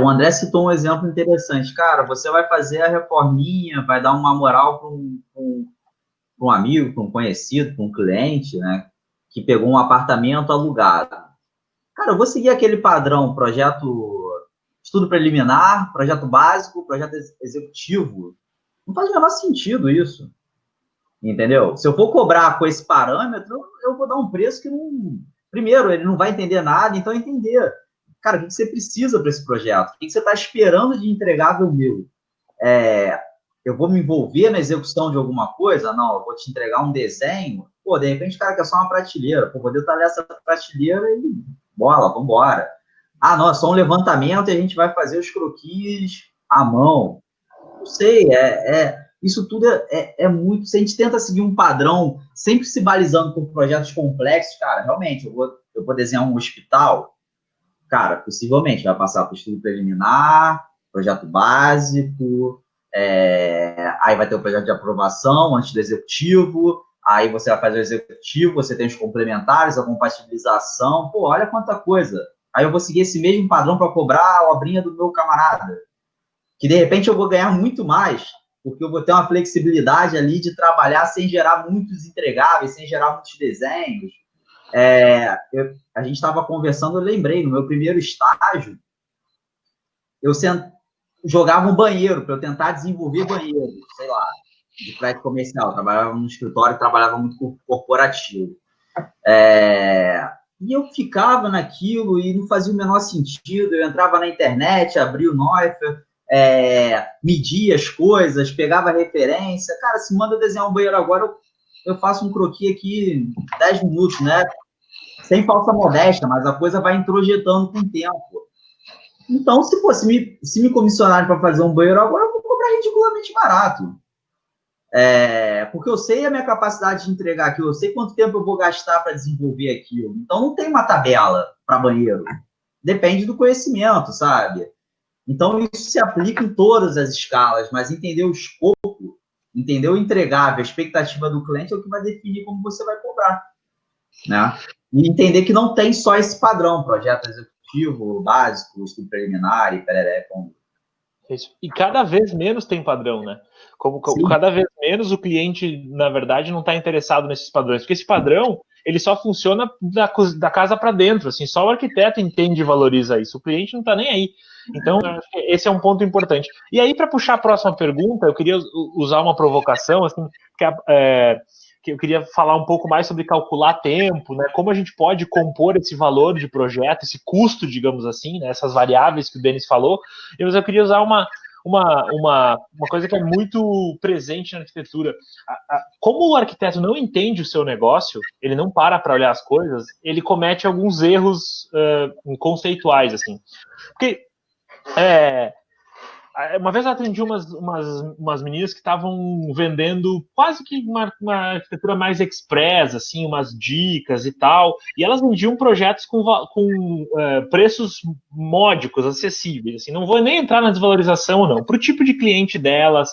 O André citou um exemplo interessante. Cara, você vai fazer a reforminha, vai dar uma moral para um amigo, para um conhecido, para um cliente, né, que pegou um apartamento alugado. Cara, eu vou seguir aquele padrão, projeto estudo preliminar, projeto básico, projeto executivo. Não faz o menor sentido isso. Entendeu? Se eu for cobrar com esse parâmetro, eu vou dar um preço que não... Primeiro, ele não vai entender nada, então entender. Cara, o que você precisa para esse projeto? O que você está esperando de entregável meu? Eu vou me envolver na execução de alguma coisa? Não, eu vou te entregar um desenho. Pô, de repente, cara, quer só uma prateleira. Pô, vou detalhar essa prateleira e bola, vambora. Não, é só um levantamento e a gente vai fazer os croquis à mão. Não sei, isso tudo é muito... Se a gente tenta seguir um padrão, sempre se balizando por projetos complexos, cara, realmente, eu vou desenhar um hospital, cara, possivelmente vai passar por estudo preliminar, projeto básico, aí vai ter o projeto de aprovação antes do executivo, aí você vai fazer o executivo, você tem os complementares, a compatibilização, pô, olha quanta coisa. Aí eu vou seguir esse mesmo padrão para cobrar a obrinha do meu camarada, que de repente eu vou ganhar muito mais, porque eu vou ter uma flexibilidade ali de trabalhar sem gerar muitos entregáveis, sem gerar muitos desenhos. A gente estava conversando, eu lembrei, no meu primeiro estágio, eu jogava um banheiro para eu tentar desenvolver banheiro, sei lá, de prédio comercial. Eu trabalhava no escritório, trabalhava muito corporativo. E eu ficava naquilo e não fazia o menor sentido. Eu entrava na internet, abria o Neuffer, media as coisas, pegava referência. Cara, se manda desenhar um banheiro agora, eu faço um croquis aqui em 10 minutos, né? Sem falsa modéstia, mas a coisa vai introjetando com o tempo. Então, se me comissionarem para fazer um banheiro agora, eu vou cobrar ridiculamente barato. Porque eu sei a minha capacidade de entregar aquilo, eu sei quanto tempo eu vou gastar para desenvolver aquilo. Então, não tem uma tabela para banheiro. Depende do conhecimento, sabe? Então, isso se aplica em todas as escalas, mas entender o escopo, entender o entregável, a expectativa do cliente é o que vai definir como você vai cobrar. Né? E entender que não tem só esse padrão, projeto executivo, básico, estudo preliminar e pereré.
Isso. E cada vez menos tem padrão, né? Como
Sim.
cada vez menos o cliente, na verdade, não está interessado nesses padrões, porque esse padrão ele só funciona da casa para dentro, assim, só o arquiteto entende e valoriza isso, o cliente não está nem aí. Então, esse é um ponto importante. E aí, para puxar a próxima pergunta, eu queria usar uma provocação, assim, que eu queria falar um pouco mais sobre calcular tempo, né? Como a gente pode compor esse valor de projeto, esse custo, digamos assim, né? Essas variáveis que o Denis falou. Mas eu queria usar uma coisa que é muito presente na arquitetura. Como o arquiteto não entende o seu negócio, ele não para olhar as coisas, ele comete alguns erros conceituais, assim. Porque uma vez eu atendi umas meninas que estavam vendendo quase que uma arquitetura mais express, assim, umas dicas e tal, e elas vendiam projetos com preços módicos, acessíveis, assim, não vou nem entrar na desvalorização, não, para o tipo de cliente delas,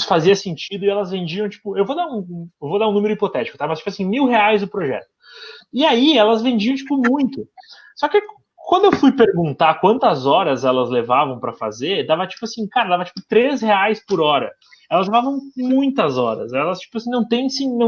fazia sentido, e elas vendiam, tipo, eu vou dar um número hipotético, tá, mas tipo assim, R$1.000 o projeto. E aí elas vendiam, tipo, muito. Só que quando eu fui perguntar quantas horas elas levavam para fazer, dava tipo assim, cara, dava tipo R$3 por hora. Elas levavam muitas horas. Elas, tipo assim, não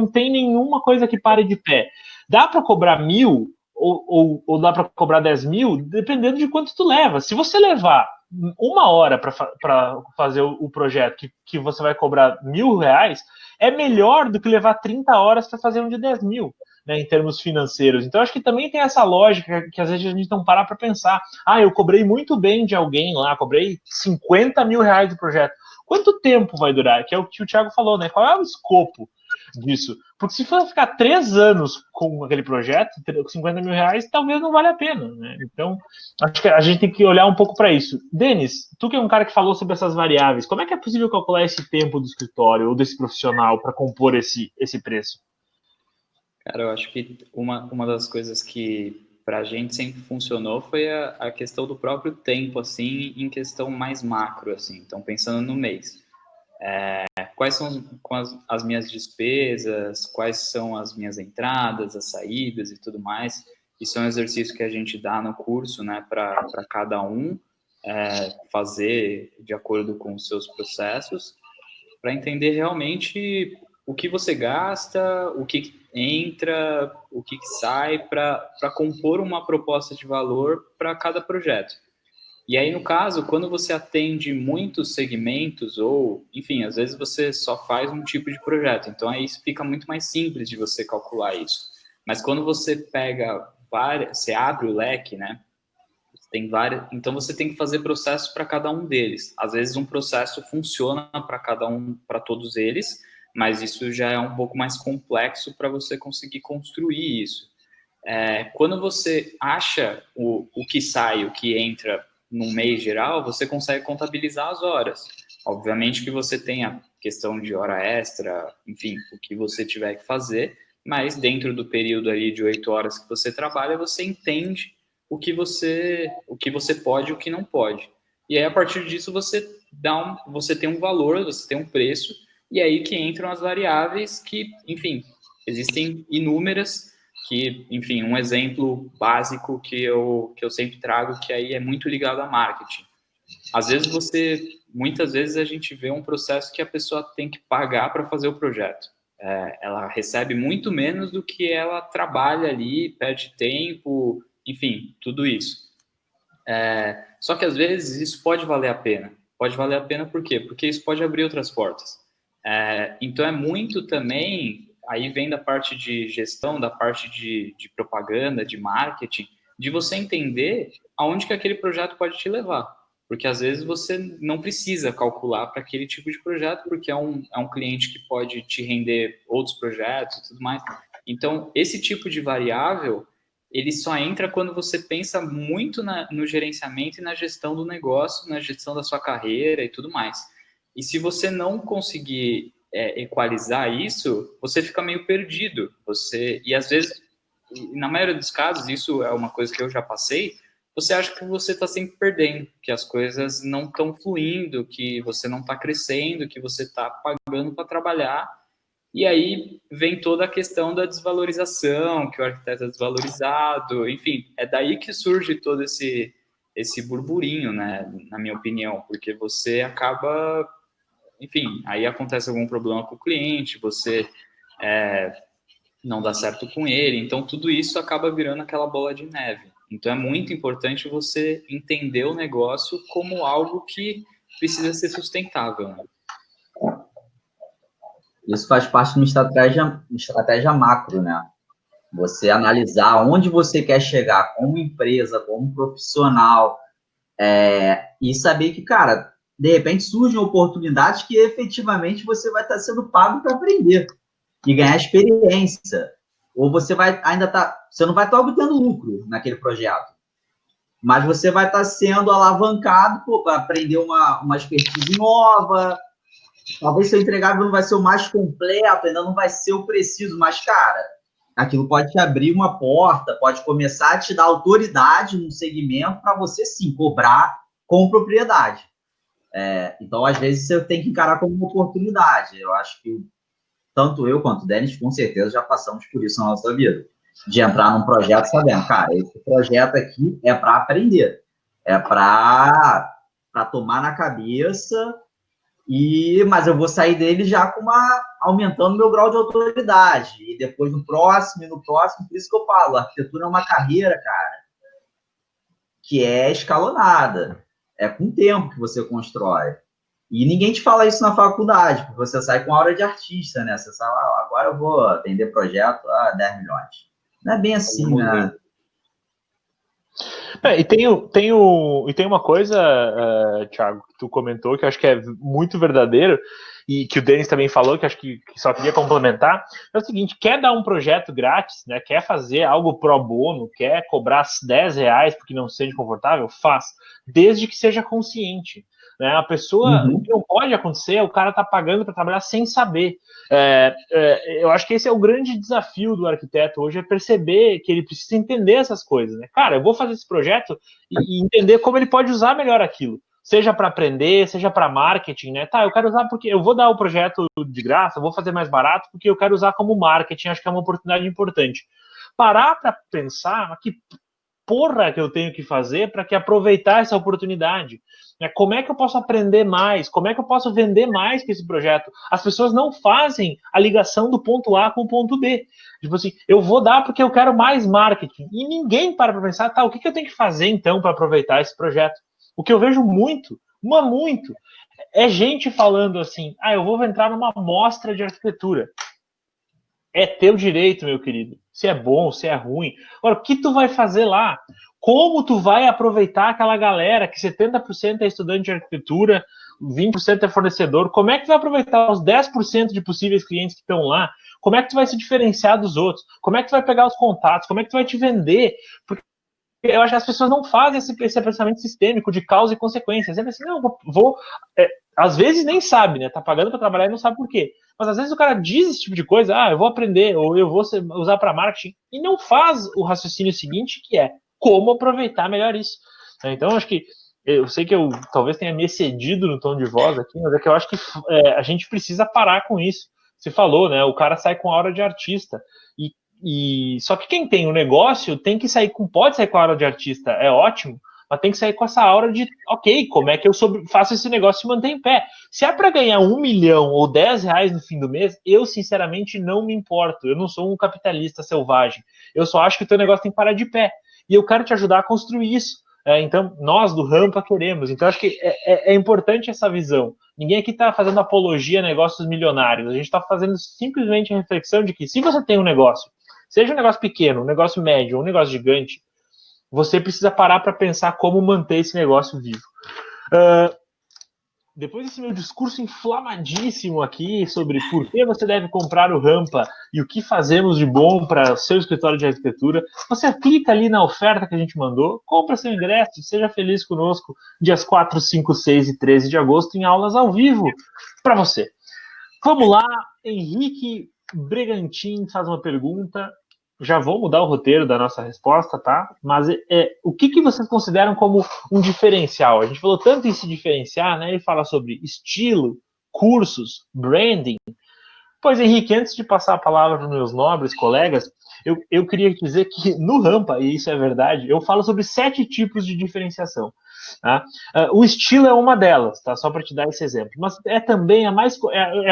tem nenhuma coisa que pare de pé. Dá para cobrar 1.000 ou dá para cobrar 10.000, dependendo de quanto tu leva. Se você levar 1 hora para fazer o projeto que você vai cobrar R$1.000, é melhor do que levar 30 horas para fazer um de 10.000. Né, em termos financeiros. Então, acho que também tem essa lógica que às vezes a gente não para pensar. Eu cobrei muito bem de alguém lá, cobrei R$50.000 do projeto. Quanto tempo vai durar? Que é o que o Thiago falou, né? Qual é o escopo disso? Porque se for ficar 3 anos com aquele projeto, R$50.000, talvez não valha a pena, né? Então, acho que a gente tem que olhar um pouco para isso. Denis, tu que é um cara que falou sobre essas variáveis, como é que é possível calcular esse tempo do escritório ou desse profissional para compor esse preço?
Cara, eu acho que uma das coisas que para a gente sempre funcionou foi a questão do próprio tempo, assim, em questão mais macro, assim. Então, pensando no mês. Quais são as minhas despesas, quais são as minhas entradas, as saídas e tudo mais. Isso é um exercício que a gente dá no curso, né, para cada um fazer de acordo com os seus processos, para entender realmente o que você gasta, o que entra, o que sai, para compor uma proposta de valor para cada projeto. E aí, no caso, quando você atende muitos segmentos, ou, enfim, às vezes você só faz um tipo de projeto, então aí fica muito mais simples de você calcular isso. Mas quando você pega várias, você abre o leque, né? Tem várias, então você tem que fazer processo para cada um deles. Às vezes um processo funciona para cada um, para todos eles, mas isso já é um pouco mais complexo para você conseguir construir isso. Quando você acha o que sai, o que entra no mês geral, você consegue contabilizar as horas. Obviamente que você tem a questão de hora extra, enfim, o que você tiver que fazer, mas dentro do período ali de 8 horas que você trabalha, você entende o que você pode e o que não pode. E aí, a partir disso, você tem um valor, você tem um preço, e aí que entram as variáveis que, enfim, existem inúmeras, que, enfim, um exemplo básico que eu sempre trago, que aí é muito ligado a marketing. Às vezes muitas vezes a gente vê um processo que a pessoa tem que pagar para fazer o projeto. Ela recebe muito menos do que ela trabalha ali, perde tempo, enfim, tudo isso. Só que às vezes isso pode valer a pena. Pode valer a pena por quê? Porque isso pode abrir outras portas. Então é muito também, aí vem da parte de gestão, da parte de propaganda, de marketing, de você entender aonde que aquele projeto pode te levar. Porque às vezes você não precisa calcular para aquele tipo de projeto, porque é um cliente que pode te render outros projetos e tudo mais. Então, esse tipo de variável, ele só entra quando você pensa muito no gerenciamento e na gestão do negócio, na gestão da sua carreira e tudo mais. E se você não conseguir equalizar isso, você fica meio perdido. E às vezes, na maioria dos casos, isso é uma coisa que eu já passei, você acha que você está sempre perdendo, que as coisas não estão fluindo, que você não está crescendo, que você está pagando para trabalhar. E aí vem toda a questão da desvalorização, que o arquiteto é desvalorizado, enfim, é daí que surge todo esse esse burburinho, né, na minha opinião, porque você acaba, enfim, aí acontece algum problema com o cliente, você não dá certo com ele, então tudo isso acaba virando aquela bola de neve. Então é muito importante você entender o negócio como algo que precisa ser sustentável, né?
Isso faz parte de uma estratégia macro, né? Você analisar onde você quer chegar como empresa, como profissional, e saber que, cara, de repente surgem oportunidades que efetivamente você vai estar sendo pago para aprender e ganhar experiência. Ou você vai você não vai estar obtendo lucro naquele projeto, mas você vai estar sendo alavancado para aprender uma expertise nova. Talvez seu entregável não vai ser o mais completo, ainda não vai ser o preciso, mas, cara, aquilo pode te abrir uma porta, pode começar a te dar autoridade no segmento para você, sim, cobrar com propriedade. Então, às vezes, você tem que encarar como uma oportunidade. Eu acho que tanto eu quanto o Denis, com certeza, já passamos por isso na nossa vida. De entrar num projeto sabendo, cara, esse projeto aqui é para aprender, é para tomar na cabeça, mas eu vou sair dele já aumentando meu grau de autoridade. E depois no próximo, por isso que eu falo, a arquitetura é uma carreira, cara, que é escalonada. É com o tempo que você constrói. E ninguém te fala isso na faculdade, porque você sai com aura de artista, né? Você sai lá, agora eu vou atender projeto a 10 milhões. Não é bem assim, né?
E tem uma coisa, Thiago, que tu comentou, que eu acho que é muito verdadeiro, e que o Denis também falou, que acho que só queria complementar, é o seguinte: quer dar um projeto grátis, né? Quer fazer algo pro bono, quer cobrar R$10 porque não se sente confortável, faz, desde que seja consciente. Né? A pessoa, o que não pode acontecer é o cara tá pagando para trabalhar sem saber. Eu acho que esse é o grande desafio do arquiteto hoje, é perceber que ele precisa entender essas coisas, né? Cara, eu vou fazer esse projeto e entender como ele pode usar melhor aquilo, seja para aprender, seja para marketing, né? Tá, eu quero usar porque eu vou dar o projeto de graça, vou fazer mais barato porque eu quero usar como marketing, acho que é uma oportunidade importante. Parar para pensar que porra que eu tenho que fazer para que aproveitar essa oportunidade. Como é que eu posso aprender mais? Como é que eu posso vender mais com esse projeto? As pessoas não fazem a ligação do ponto A com o ponto B. Tipo assim, eu vou dar porque eu quero mais marketing. E ninguém para pensar, tá, o que eu tenho que fazer então para aproveitar esse projeto? O que eu vejo muito, é gente falando assim, eu vou entrar numa mostra de arquitetura. É teu direito, meu querido. Se é bom, se é ruim. Agora, o que tu vai fazer lá? Como tu vai aproveitar aquela galera que 70% é estudante de arquitetura, 20% é fornecedor? Como é que tu vai aproveitar os 10% de possíveis clientes que estão lá? Como é que tu vai se diferenciar dos outros? Como é que tu vai pegar os contatos? Como é que tu vai te vender? Porque eu acho que as pessoas não fazem esse pensamento sistêmico de causa e consequência. Sempre assim, não, às vezes nem sabe, né? Tá pagando para trabalhar e não sabe por quê. Mas às vezes o cara diz esse tipo de coisa, eu vou aprender, ou eu vou usar para marketing, e não faz o raciocínio seguinte, que é como aproveitar melhor isso. Então, acho que eu sei que eu talvez tenha me excedido no tom de voz aqui, mas é que eu acho que a gente precisa parar com isso. Você falou, né? O cara sai com aura de artista. Só que quem tem o negócio tem que pode sair com a aura de artista, é ótimo, mas tem que sair com essa aura de, ok, como é que eu faço esse negócio se manter em pé? Se é para ganhar 1 milhão ou R$10 no fim do mês, eu sinceramente não me importo. Eu não sou um capitalista selvagem. Eu só acho que o teu negócio tem que parar de pé. E eu quero te ajudar a construir isso. Então, nós do Rampa queremos. Então, acho que é importante essa visão. Ninguém aqui está fazendo apologia a negócios milionários. A gente está fazendo simplesmente a reflexão de que se você tem um negócio, seja um negócio pequeno, um negócio médio, um negócio gigante, você precisa parar para pensar como manter esse negócio vivo. Depois desse meu discurso inflamadíssimo aqui sobre por que você deve comprar o Rampa e o que fazemos de bom para o seu escritório de arquitetura, você clica ali na oferta que a gente mandou, compra seu ingresso, seja feliz conosco, dias 4, 5, 6 e 13 de agosto, em aulas ao vivo para você. Vamos lá, Henrique Bregantin faz uma pergunta. Já vou mudar o roteiro da nossa resposta, tá? Mas o que vocês consideram como um diferencial? A gente falou tanto em se diferenciar, né? Ele fala sobre estilo, cursos, branding. Pois, Henrique, antes de passar a palavra para os meus nobres colegas, eu queria dizer que no Rampa, e isso é verdade, eu falo sobre 7 tipos de diferenciação. Tá? O estilo é uma delas, tá? Só para te dar esse exemplo. Mas é também a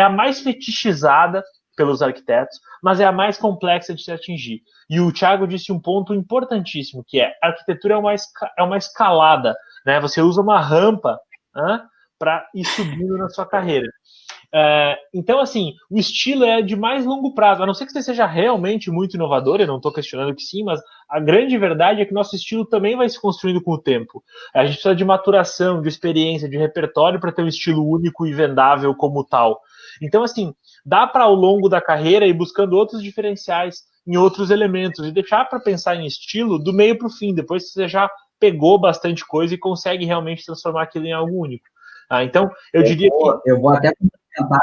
mais fetichizada pelos arquitetos, mas é a mais complexa de se atingir. E o Thiago disse um ponto importantíssimo, que é a arquitetura é uma escalada, né? Você usa uma rampa para ir subindo na sua carreira. Então, assim, o estilo é de mais longo prazo, a não ser que você seja realmente muito inovador, eu não estou questionando que sim, mas a grande verdade é que nosso estilo também vai se construindo com o tempo. A gente precisa de maturação, de experiência, de repertório para ter um estilo único e vendável como tal. Então, assim, dá para ao longo da carreira ir buscando outros diferenciais em outros elementos e deixar para pensar em estilo do meio para o fim, depois que você já pegou bastante coisa e consegue realmente transformar aquilo em algo único. Então, eu diria que...
Eu vou até complementar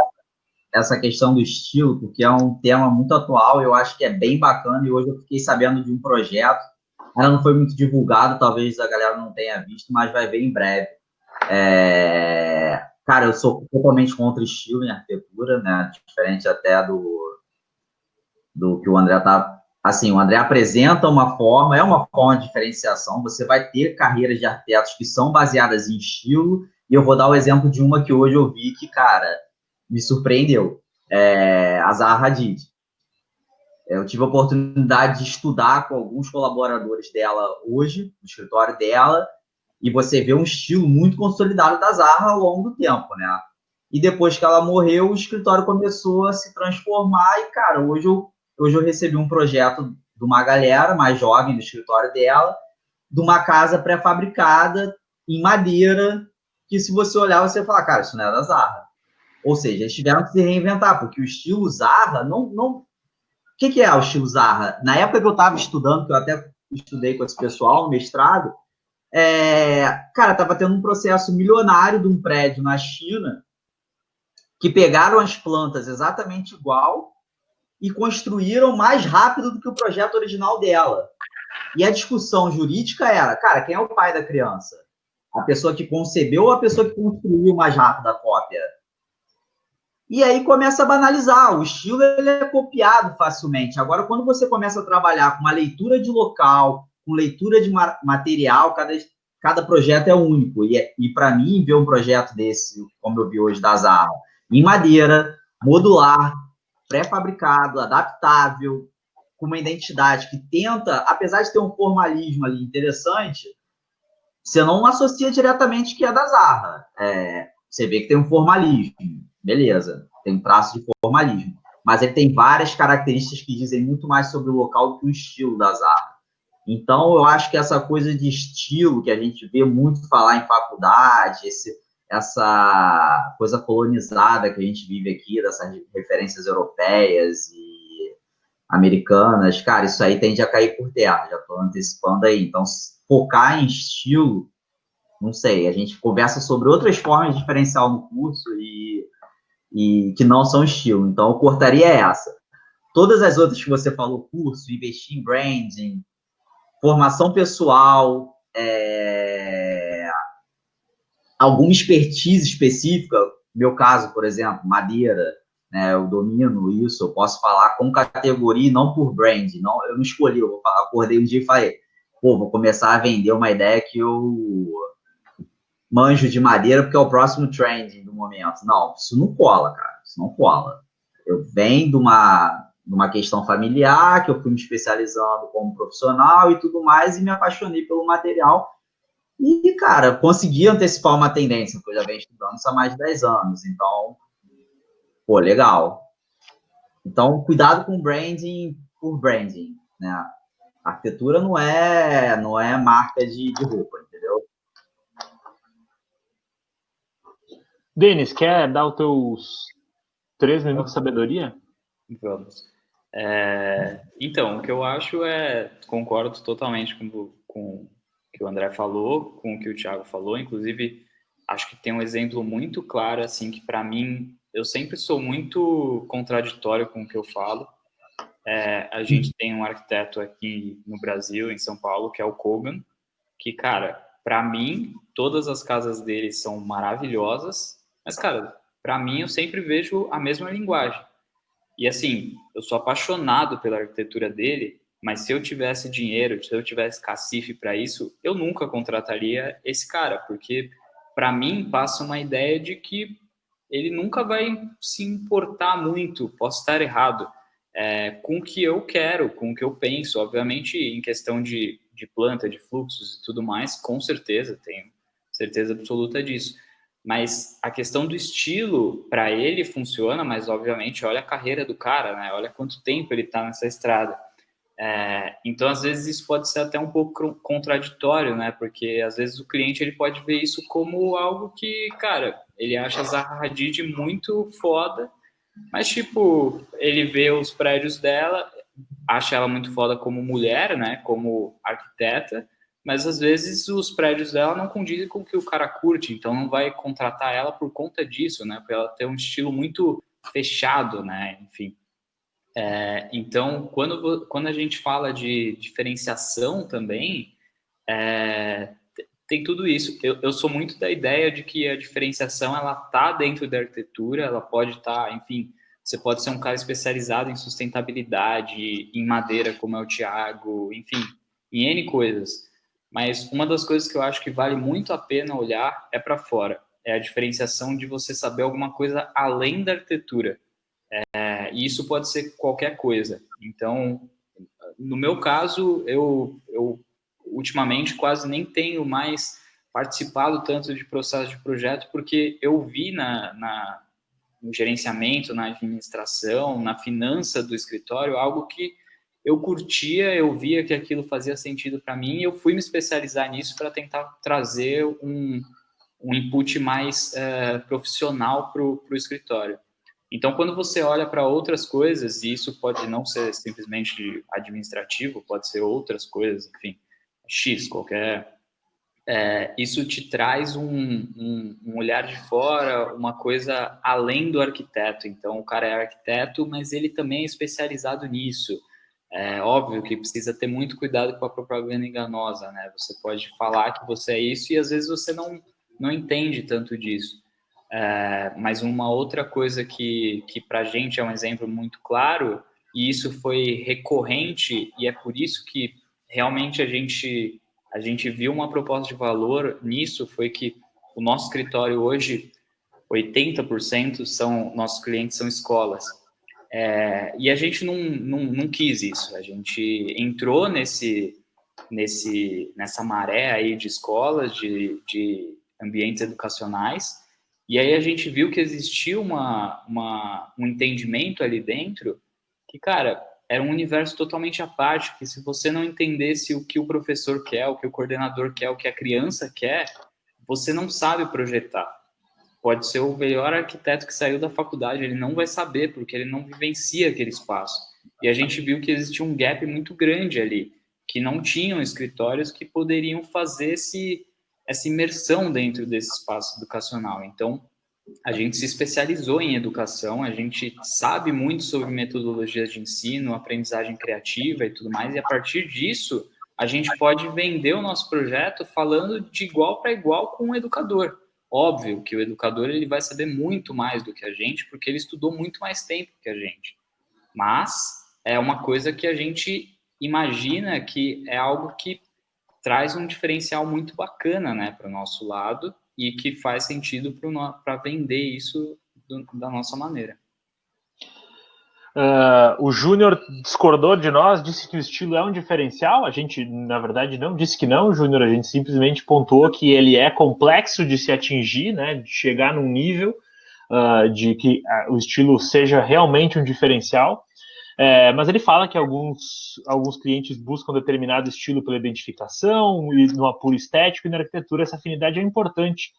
essa questão do estilo, porque é um tema muito atual, eu acho que é bem bacana, e hoje eu fiquei sabendo de um projeto, ainda não foi muito divulgado, talvez a galera não tenha visto, mas vai ver em breve. Cara, eu sou totalmente contra estilo em arquitetura, né? Diferente até do que o André tá... Assim, o André apresenta uma forma, é uma forma de diferenciação, você vai ter carreiras de arquitetos que são baseadas em estilo, e eu vou dar o exemplo de uma que hoje eu vi que, cara, me surpreendeu. A Zaha Hadid. Eu tive a oportunidade de estudar com alguns colaboradores dela hoje, no escritório dela, e você vê um estilo muito consolidado da Zaha ao longo do tempo, né? E depois que ela morreu, o escritório começou a se transformar e, cara, hoje eu recebi um projeto de uma galera mais jovem do escritório dela, de uma casa pré-fabricada em madeira, que se você olhar, você vai falar, cara, isso não é da Zaha. Ou seja, eles tiveram que se reinventar, porque o estilo Zaha não... O que é o estilo Zaha? Na época que eu estava estudando, que eu até estudei com esse pessoal no mestrado, cara, estava tendo um processo milionário de um prédio na China, que pegaram as plantas exatamente igual e construíram mais rápido do que o projeto original dela. E a discussão jurídica era, cara, quem é o pai da criança? A pessoa que concebeu ou a pessoa que construiu mais rápido a cópia? E aí começa a banalizar, o estilo ele é copiado facilmente. Agora, quando você começa a trabalhar com uma leitura de local, com leitura de material, cada projeto é único. E para mim, ver um projeto desse, como eu vi hoje da Zaha, em madeira, modular, pré-fabricado, adaptável, com uma identidade que tenta, apesar de ter um formalismo ali interessante, você não associa diretamente que é da Zaha. Você vê que tem um formalismo, beleza, tem um traço de formalismo, mas ele tem várias características que dizem muito mais sobre o local do que o estilo da Zaha. Então, eu acho que essa coisa de estilo que a gente vê muito falar em faculdade, essa coisa colonizada que a gente vive aqui, dessas referências europeias e americanas, cara, isso aí tende a cair por terra, já estou antecipando aí. Então, focar em estilo, não sei, a gente conversa sobre outras formas de diferencial no curso e que não são estilo. Então, eu cortaria essa. Todas as outras que você falou, curso, investir em branding, formação pessoal, alguma expertise específica, meu caso, por exemplo, madeira, né, eu domino isso, eu posso falar com categoria, não por brand, não, eu não escolhi, eu acordei um dia e falei, vou começar a vender uma ideia que eu manjo de madeira porque é o próximo trend do momento. Não, isso não cola, cara, isso não cola. Eu venho de uma questão familiar, que eu fui me especializando como profissional e tudo mais, e me apaixonei pelo material. E, cara, consegui antecipar uma tendência, porque eu já venho estudando isso há mais de 10 anos. Então, pô, legal. Então, cuidado com branding por branding, né? A arquitetura não é marca de roupa, entendeu?
Denis, quer dar os teus 3 minutos de sabedoria?
Vamos. Então, o que eu acho concordo totalmente com o que o André falou, com o que o Thiago falou, inclusive acho que tem um exemplo muito claro, assim, que para mim, eu sempre sou muito contraditório com o que eu falo. A gente tem um arquiteto aqui no Brasil, em São Paulo, que é o Kogan, que, cara, para mim, todas as casas dele são maravilhosas, mas, cara, para mim, eu sempre vejo a mesma linguagem. E assim, eu sou apaixonado pela arquitetura dele, mas se eu tivesse dinheiro, se eu tivesse cacife para isso, eu nunca contrataria esse cara, porque para mim passa uma ideia de que ele nunca vai se importar muito, posso estar errado, com o que eu quero, com o que eu penso. Obviamente, em questão de planta, de fluxos e tudo mais, com certeza, tenho certeza absoluta disso. Mas a questão do estilo, para ele funciona, mas obviamente olha a carreira do cara, né? Olha quanto tempo ele está nessa estrada. Então, às vezes, isso pode ser até um pouco contraditório, né? Porque, às vezes, o cliente ele pode ver isso como algo que, cara, ele acha a Zaha Hadid muito foda, mas, tipo, ele vê os prédios dela, acha ela muito foda como mulher, né? Como arquiteta, mas, às vezes, os prédios dela não condizem com o que o cara curte, então não vai contratar ela por conta disso, né? Por ela ter um estilo muito fechado, né? Enfim. Então, quando a gente fala de diferenciação também, tem tudo isso. Eu sou muito da ideia de que a diferenciação ela tá dentro da arquitetura, ela pode estar, enfim, você pode ser um cara especializado em sustentabilidade, em madeira, como é o Thiago, enfim, em N coisas. Mas uma das coisas que eu acho que vale muito a pena olhar é para fora. É a diferenciação de você saber alguma coisa além da arquitetura. E isso pode ser qualquer coisa. Então, no meu caso, eu ultimamente quase nem tenho mais participado tanto de processo de projeto, porque eu vi no gerenciamento, na administração, na finança do escritório, algo que eu curtia, eu via que aquilo fazia sentido para mim, e eu fui me especializar nisso para tentar trazer um input mais profissional para o escritório. Então, quando você olha para outras coisas, e isso pode não ser simplesmente administrativo, pode ser outras coisas, enfim, X, qualquer. Isso te traz um olhar de fora, uma coisa além do arquiteto. Então, o cara é arquiteto, mas ele também é especializado nisso. É óbvio que precisa ter muito cuidado com a propaganda enganosa, né? Você pode falar que você é isso e às vezes você não entende tanto disso. Mas uma outra coisa que para a gente é um exemplo muito claro, e isso foi recorrente, e é por isso que realmente a gente viu uma proposta de valor nisso, foi que o nosso escritório hoje, 80% nossos clientes são escolas. E a gente não quis isso, a gente entrou nessa maré aí de escolas, de ambientes educacionais, e aí a gente viu que existia um entendimento ali dentro que, cara, era um universo totalmente à parte, que se você não entendesse o que o professor quer, o que o coordenador quer, o que a criança quer, você não sabe projetar. Pode ser o melhor arquiteto que saiu da faculdade, ele não vai saber, porque ele não vivencia aquele espaço. E a gente viu que existia um gap muito grande ali, que não tinham escritórios que poderiam fazer essa imersão dentro desse espaço educacional. Então, a gente se especializou em educação, a gente sabe muito sobre metodologias de ensino, aprendizagem criativa e tudo mais, e a partir disso, a gente pode vender o nosso projeto falando de igual para igual com o educador. Óbvio que o educador ele vai saber muito mais do que a gente, porque ele estudou muito mais tempo que a gente. Mas é uma coisa que a gente imagina que é algo que traz um diferencial muito bacana, né, para o nosso lado e que faz sentido para vender isso da nossa maneira.
O Júnior discordou de nós, disse que o estilo é um diferencial. A gente, na verdade, não disse que não, Júnior. A gente simplesmente pontuou que ele é complexo de se atingir, né, de chegar num nível de que o estilo seja realmente um diferencial. Mas ele fala que alguns clientes buscam determinado estilo pela identificação e no apuro estético, e na arquitetura essa afinidade é importante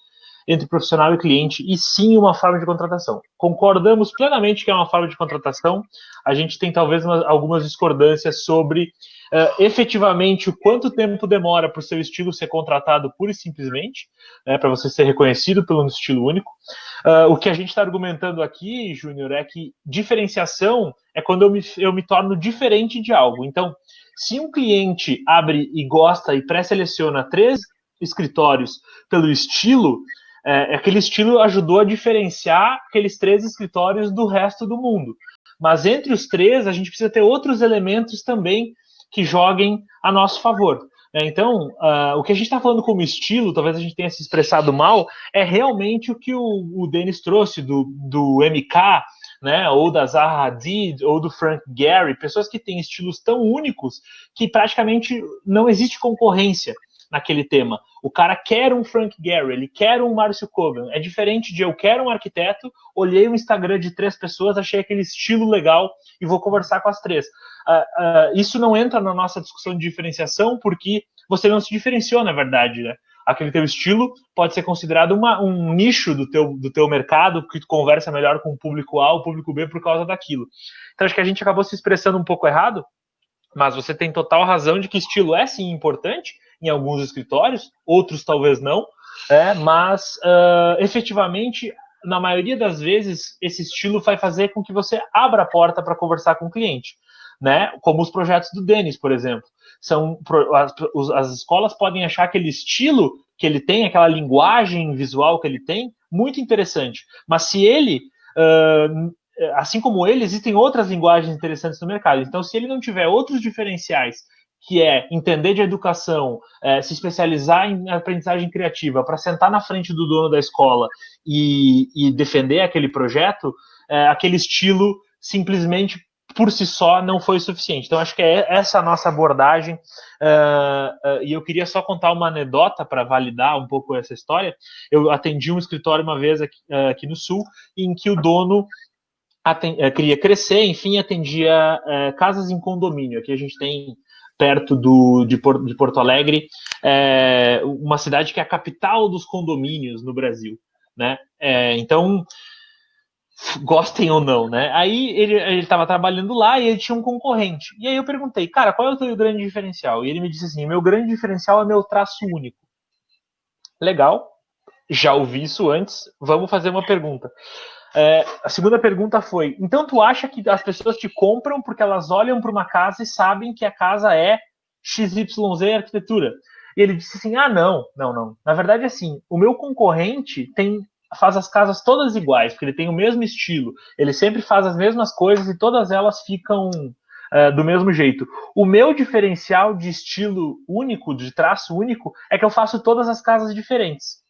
entre profissional e cliente, e sim uma forma de contratação. Concordamos plenamente que é uma forma de contratação, a gente tem talvez algumas discordâncias sobre efetivamente o quanto tempo demora para o seu estilo ser contratado pura e simplesmente, para você ser reconhecido pelo estilo único. O que a gente está argumentando aqui, Júnior, é que diferenciação é quando eu me torno diferente de algo. Então, se um cliente abre e gosta e pré-seleciona 3 escritórios pelo estilo, aquele estilo ajudou a diferenciar aqueles 3 escritórios do resto do mundo. mas entre os três a gente precisa ter outros elementos também que joguem a nosso favor. Então, o que a gente está falando como estilo, talvez a gente tenha se expressado mal, é realmente o que o Denis trouxe do MK, né, ou da Zaha Hadid, ou do Frank Gehry, pessoas que têm estilos tão únicos que praticamente não existe concorrência naquele tema. O cara quer um Frank Gehry, ele quer um Márcio Kogan. É diferente de eu quero um arquiteto, olhei o Instagram de 3 pessoas, achei aquele estilo legal e vou conversar com as 3. Isso não entra na nossa discussão de diferenciação, porque você não se diferenciou, na verdade, né? Aquele teu estilo pode ser considerado um nicho do teu mercado, que tu conversa melhor com o público A ou o público B por causa daquilo. Então, acho que a gente acabou se expressando um pouco errado, mas você tem total razão de que estilo é, sim, importante em alguns escritórios, outros talvez não, mas, efetivamente, na maioria das vezes, esse estilo vai fazer com que você abra a porta para conversar com o cliente, né? Como os projetos do Denis, por exemplo. As escolas podem achar aquele estilo que ele tem, aquela linguagem visual que ele tem, muito interessante. Mas se ele, assim como ele, existem outras linguagens interessantes no mercado. Então, se ele não tiver outros diferenciais, que é entender de educação, se especializar em aprendizagem criativa, para sentar na frente do dono da escola e defender aquele projeto, aquele estilo simplesmente por si só não foi suficiente. Então, acho que é essa a nossa abordagem, e eu queria só contar uma anedota para validar um pouco essa história. Eu atendi um escritório uma vez aqui no Sul, em que o dono queria crescer, enfim, atendia casas em condomínio. Aqui a gente tem, perto de Porto Alegre, uma cidade que é a capital dos condomínios no Brasil, né? Então, gostem ou não, né? Aí ele estava trabalhando lá e ele tinha um concorrente. E aí eu perguntei, cara, qual é o teu grande diferencial? E ele me disse assim, meu grande diferencial é meu traço único. Legal, já ouvi isso antes, vamos fazer uma pergunta. A segunda pergunta foi, então tu acha que as pessoas te compram porque elas olham para uma casa e sabem que a casa é XYZ arquitetura? E ele disse assim, não. Na verdade, assim, o meu concorrente faz as casas todas iguais, porque ele tem o mesmo estilo, ele sempre faz as mesmas coisas e todas elas ficam do mesmo jeito. O meu diferencial de estilo único, de traço único, é que eu faço todas as casas diferentes.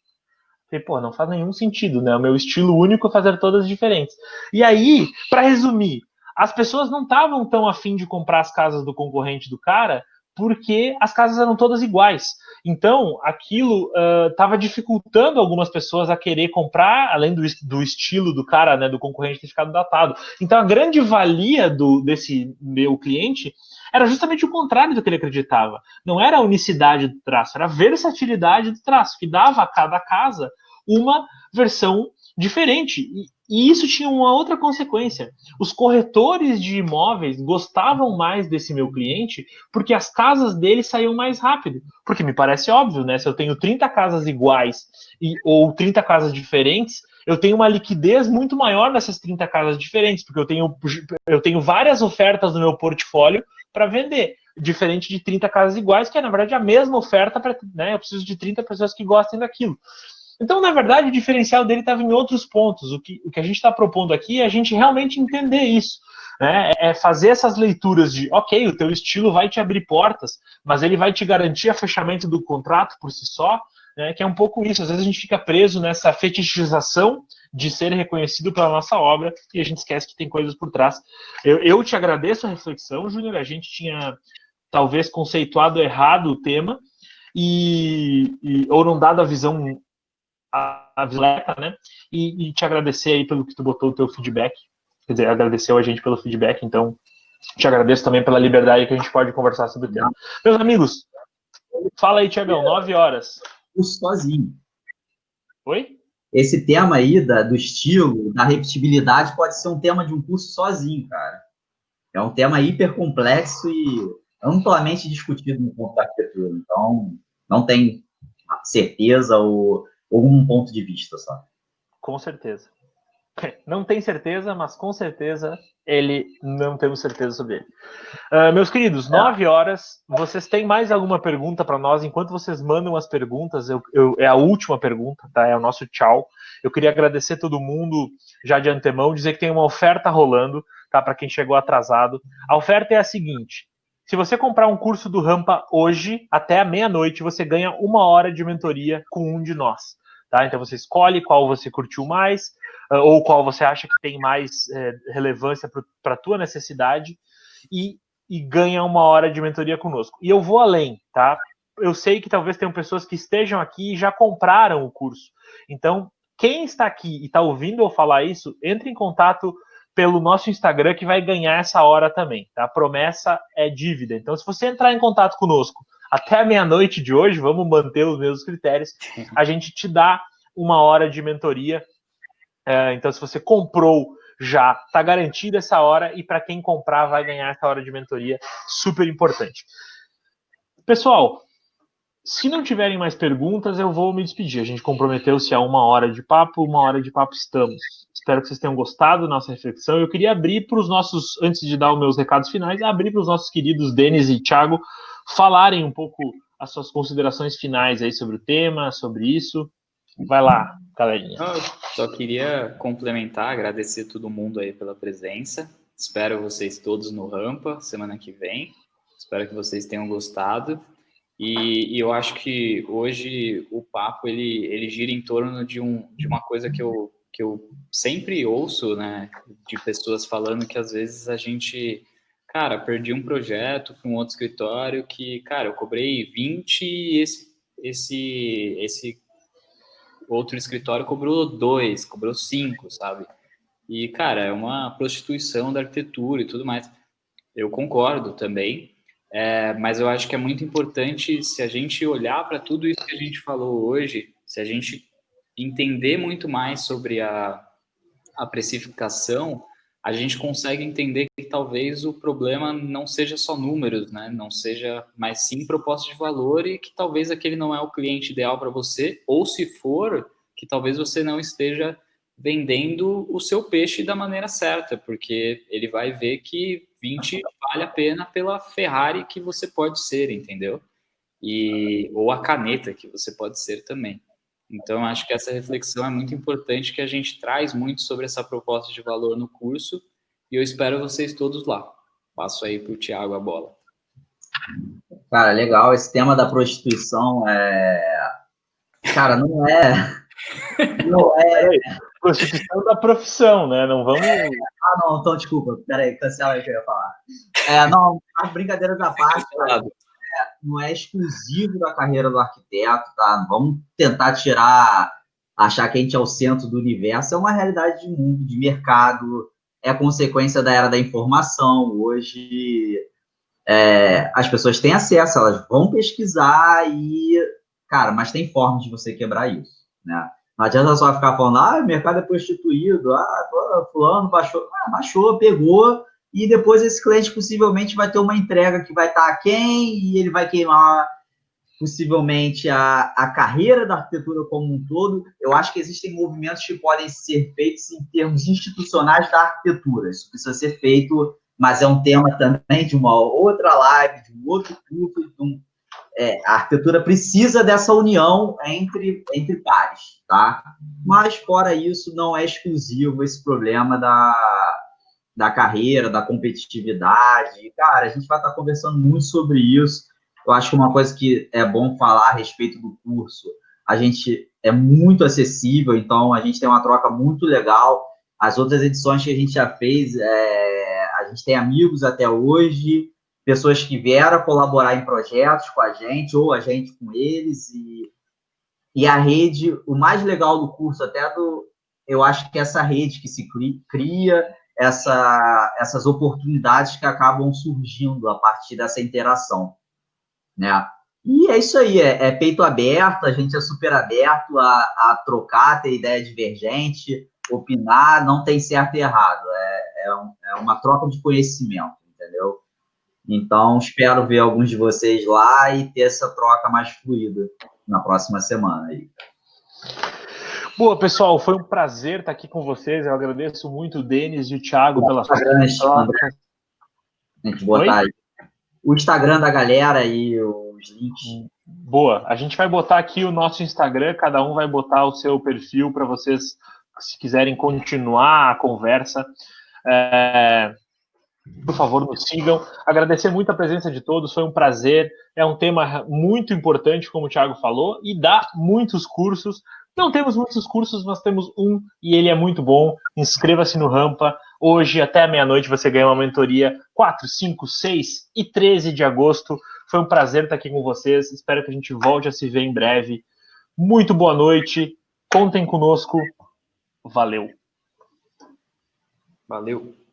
Porque, não faz nenhum sentido, né? O meu estilo único é fazer todas diferentes. E aí, para resumir, as pessoas não estavam tão afim de comprar as casas do concorrente do cara, porque as casas eram todas iguais. Então, aquilo estava dificultando algumas pessoas a querer comprar, além do estilo do cara, né, do concorrente ter ficado datado. Então, a grande valia desse meu cliente era justamente o contrário do que ele acreditava. Não era a unicidade do traço, era a versatilidade do traço, que dava a cada casa uma versão diferente. E isso tinha uma outra consequência. Os corretores de imóveis gostavam mais desse meu cliente porque as casas dele saíam mais rápido. Porque me parece óbvio, né? Se eu tenho 30 casas iguais ou 30 casas diferentes, eu tenho uma liquidez muito maior nessas 30 casas diferentes, porque eu tenho várias ofertas no meu portfólio para vender, diferente de 30 casas iguais, que é, na verdade, a mesma oferta, né? Eu preciso de 30 pessoas que gostem daquilo. Então, na verdade, o diferencial dele estava em outros pontos. O que a gente está propondo aqui é a gente realmente entender isso, né? É fazer essas leituras de, ok, o teu estilo vai te abrir portas, mas ele vai te garantir o fechamento do contrato por si só, né? Que é um pouco isso. Às vezes a gente fica preso nessa fetichização de ser reconhecido pela nossa obra e a gente esquece que tem coisas por trás. Eu te agradeço a reflexão, Júnior. A gente tinha, talvez, conceituado errado o tema ou não dado a visão atleta, né? E te agradecer aí pelo que tu botou o teu feedback. Quer dizer, agradeceu a gente pelo feedback, então te agradeço também pela liberdade que a gente pode conversar sobre o tema. Meus amigos, fala aí, Tiagão, 9 horas.
Sozinho.
Oi?
Esse tema aí do estilo, da repetibilidade, pode ser um tema de um curso sozinho, cara. É um tema hiper complexo e amplamente discutido no campo da arquitetura. Então, não tem certeza ou um ponto de vista só.
Com certeza. Não tem certeza, mas com certeza não temos certeza sobre ele. Meus queridos, 9 horas. Vocês têm mais alguma pergunta para nós? Enquanto vocês mandam as perguntas, é a última pergunta, tá? É o nosso tchau. Eu queria agradecer todo mundo já de antemão, dizer que tem uma oferta rolando. tá? Para quem chegou atrasado. A oferta é a seguinte: se você comprar um curso do Rampa hoje, até a meia-noite, você ganha 1 hora de mentoria com um de nós, tá? Então você escolhe qual você curtiu mais, ou qual você acha que tem mais relevância para a tua necessidade, e ganha 1 hora de mentoria conosco. E eu vou além, tá? Eu sei que talvez tenham pessoas que estejam aqui e já compraram o curso. Então, quem está aqui e está ouvindo eu falar isso, entre em contato pelo nosso Instagram, que vai ganhar essa hora também, tá? A promessa é dívida. Então, se você entrar em contato conosco até a meia-noite de hoje, vamos manter os mesmos critérios, a gente te dá 1 hora de mentoria. Então, se você comprou já, tá garantida essa hora, e para quem comprar vai ganhar essa hora de mentoria, super importante. Pessoal, se não tiverem mais perguntas, eu vou me despedir. A gente comprometeu-se a 1 hora de papo, 1 hora de papo estamos. Espero que vocês tenham gostado da nossa reflexão. Eu queria abrir para os nossos, antes de dar os meus recados finais, abrir para os nossos queridos Denis e Thiago falarem um pouco as suas considerações finais aí sobre o tema, sobre isso. Vai lá, galerinha.
Eu só queria complementar, agradecer todo mundo aí pela presença. Espero vocês todos no Rampa semana que vem. Espero que vocês tenham gostado. E eu acho que hoje o papo ele gira em torno de uma coisa que eu sempre ouço, né, de pessoas falando que às vezes a gente, cara, perdi um projeto para um outro escritório que, cara, eu cobrei 20 e esse outro escritório cobrou 2, cobrou 5, sabe? E, cara, é uma prostituição da arquitetura e tudo mais. Eu concordo também, mas eu acho que é muito importante, se a gente olhar para tudo isso que a gente falou hoje, se a gente entender muito mais sobre a precificação, a gente consegue entender que talvez o problema não seja só números, né? Não seja, mas sim proposta de valor, e que talvez aquele não é o cliente ideal para você, ou se for, que talvez você não esteja vendendo o seu peixe da maneira certa, porque ele vai ver que 20 vale a pena pela Ferrari que você pode ser, entendeu? Ou a caneta que você pode ser também. Então, acho que essa reflexão é muito importante, que a gente traz muito sobre essa proposta de valor no curso, e eu espero vocês todos lá. Passo aí para o Thiago a bola.
Cara, legal. Esse tema da prostituição Cara, não é...
Prostituição da profissão, né? Não vamos...
não, então, desculpa. Peraí, cancela aí que eu ia falar. Não, as brincadeiras da parte, cara, não é exclusivo da carreira do arquiteto, tá? Vamos tentar achar que a gente é o centro do universo. É uma realidade de mundo, de mercado, é consequência da era da informação. Hoje, as pessoas têm acesso, elas vão pesquisar cara, mas tem formas de você quebrar isso, né? Não adianta só ficar falando, o mercado é prostituído, fulano baixou, pegou, e depois esse cliente possivelmente vai ter uma entrega que vai estar aquém, e ele vai queimar possivelmente a carreira da arquitetura como um todo. Eu acho que existem movimentos que podem ser feitos em termos institucionais da arquitetura. Isso precisa ser feito, mas é um tema também de uma outra live, de um outro curso. A arquitetura precisa dessa união entre pares, tá? Mas, fora isso, não é exclusivo esse problema da carreira, da competitividade. Cara, a gente vai estar conversando muito sobre isso. Eu acho que uma coisa que é bom falar a respeito do curso, a gente é muito acessível, então a gente tem uma troca muito legal. As outras edições que a gente já fez, a gente tem amigos até hoje, pessoas que vieram colaborar em projetos com a gente, ou a gente com eles, e a rede, o mais legal do curso, eu acho que essa rede que se cria, essas oportunidades que acabam surgindo a partir dessa interação, né? E é isso aí, é peito aberto, a gente é super aberto a trocar, ter ideia divergente, opinar, não tem certo e errado, é uma troca de conhecimento, entendeu? Então, espero ver alguns de vocês lá e ter essa troca mais fluida na próxima semana aí.
Boa, pessoal, foi um prazer estar aqui com vocês. Eu agradeço muito o Denis e o Thiago pelas
trocas. A gente botar aí o Instagram da galera e os links.
Boa, a gente vai botar aqui o nosso Instagram, cada um vai botar o seu perfil para vocês, se quiserem continuar a conversa. por favor, nos sigam. Agradecer muito a presença de todos, foi um prazer. É um tema muito importante, como o Thiago falou, e dá muitos cursos. Não temos muitos cursos, mas temos um e ele é muito bom. Inscreva-se no Rampa. Hoje, até a meia-noite, você ganha uma mentoria 4, 5, 6 e 13 de agosto. Foi um prazer estar aqui com vocês. Espero que a gente volte a se ver em breve. Muito boa noite. Contem conosco. Valeu.
Valeu.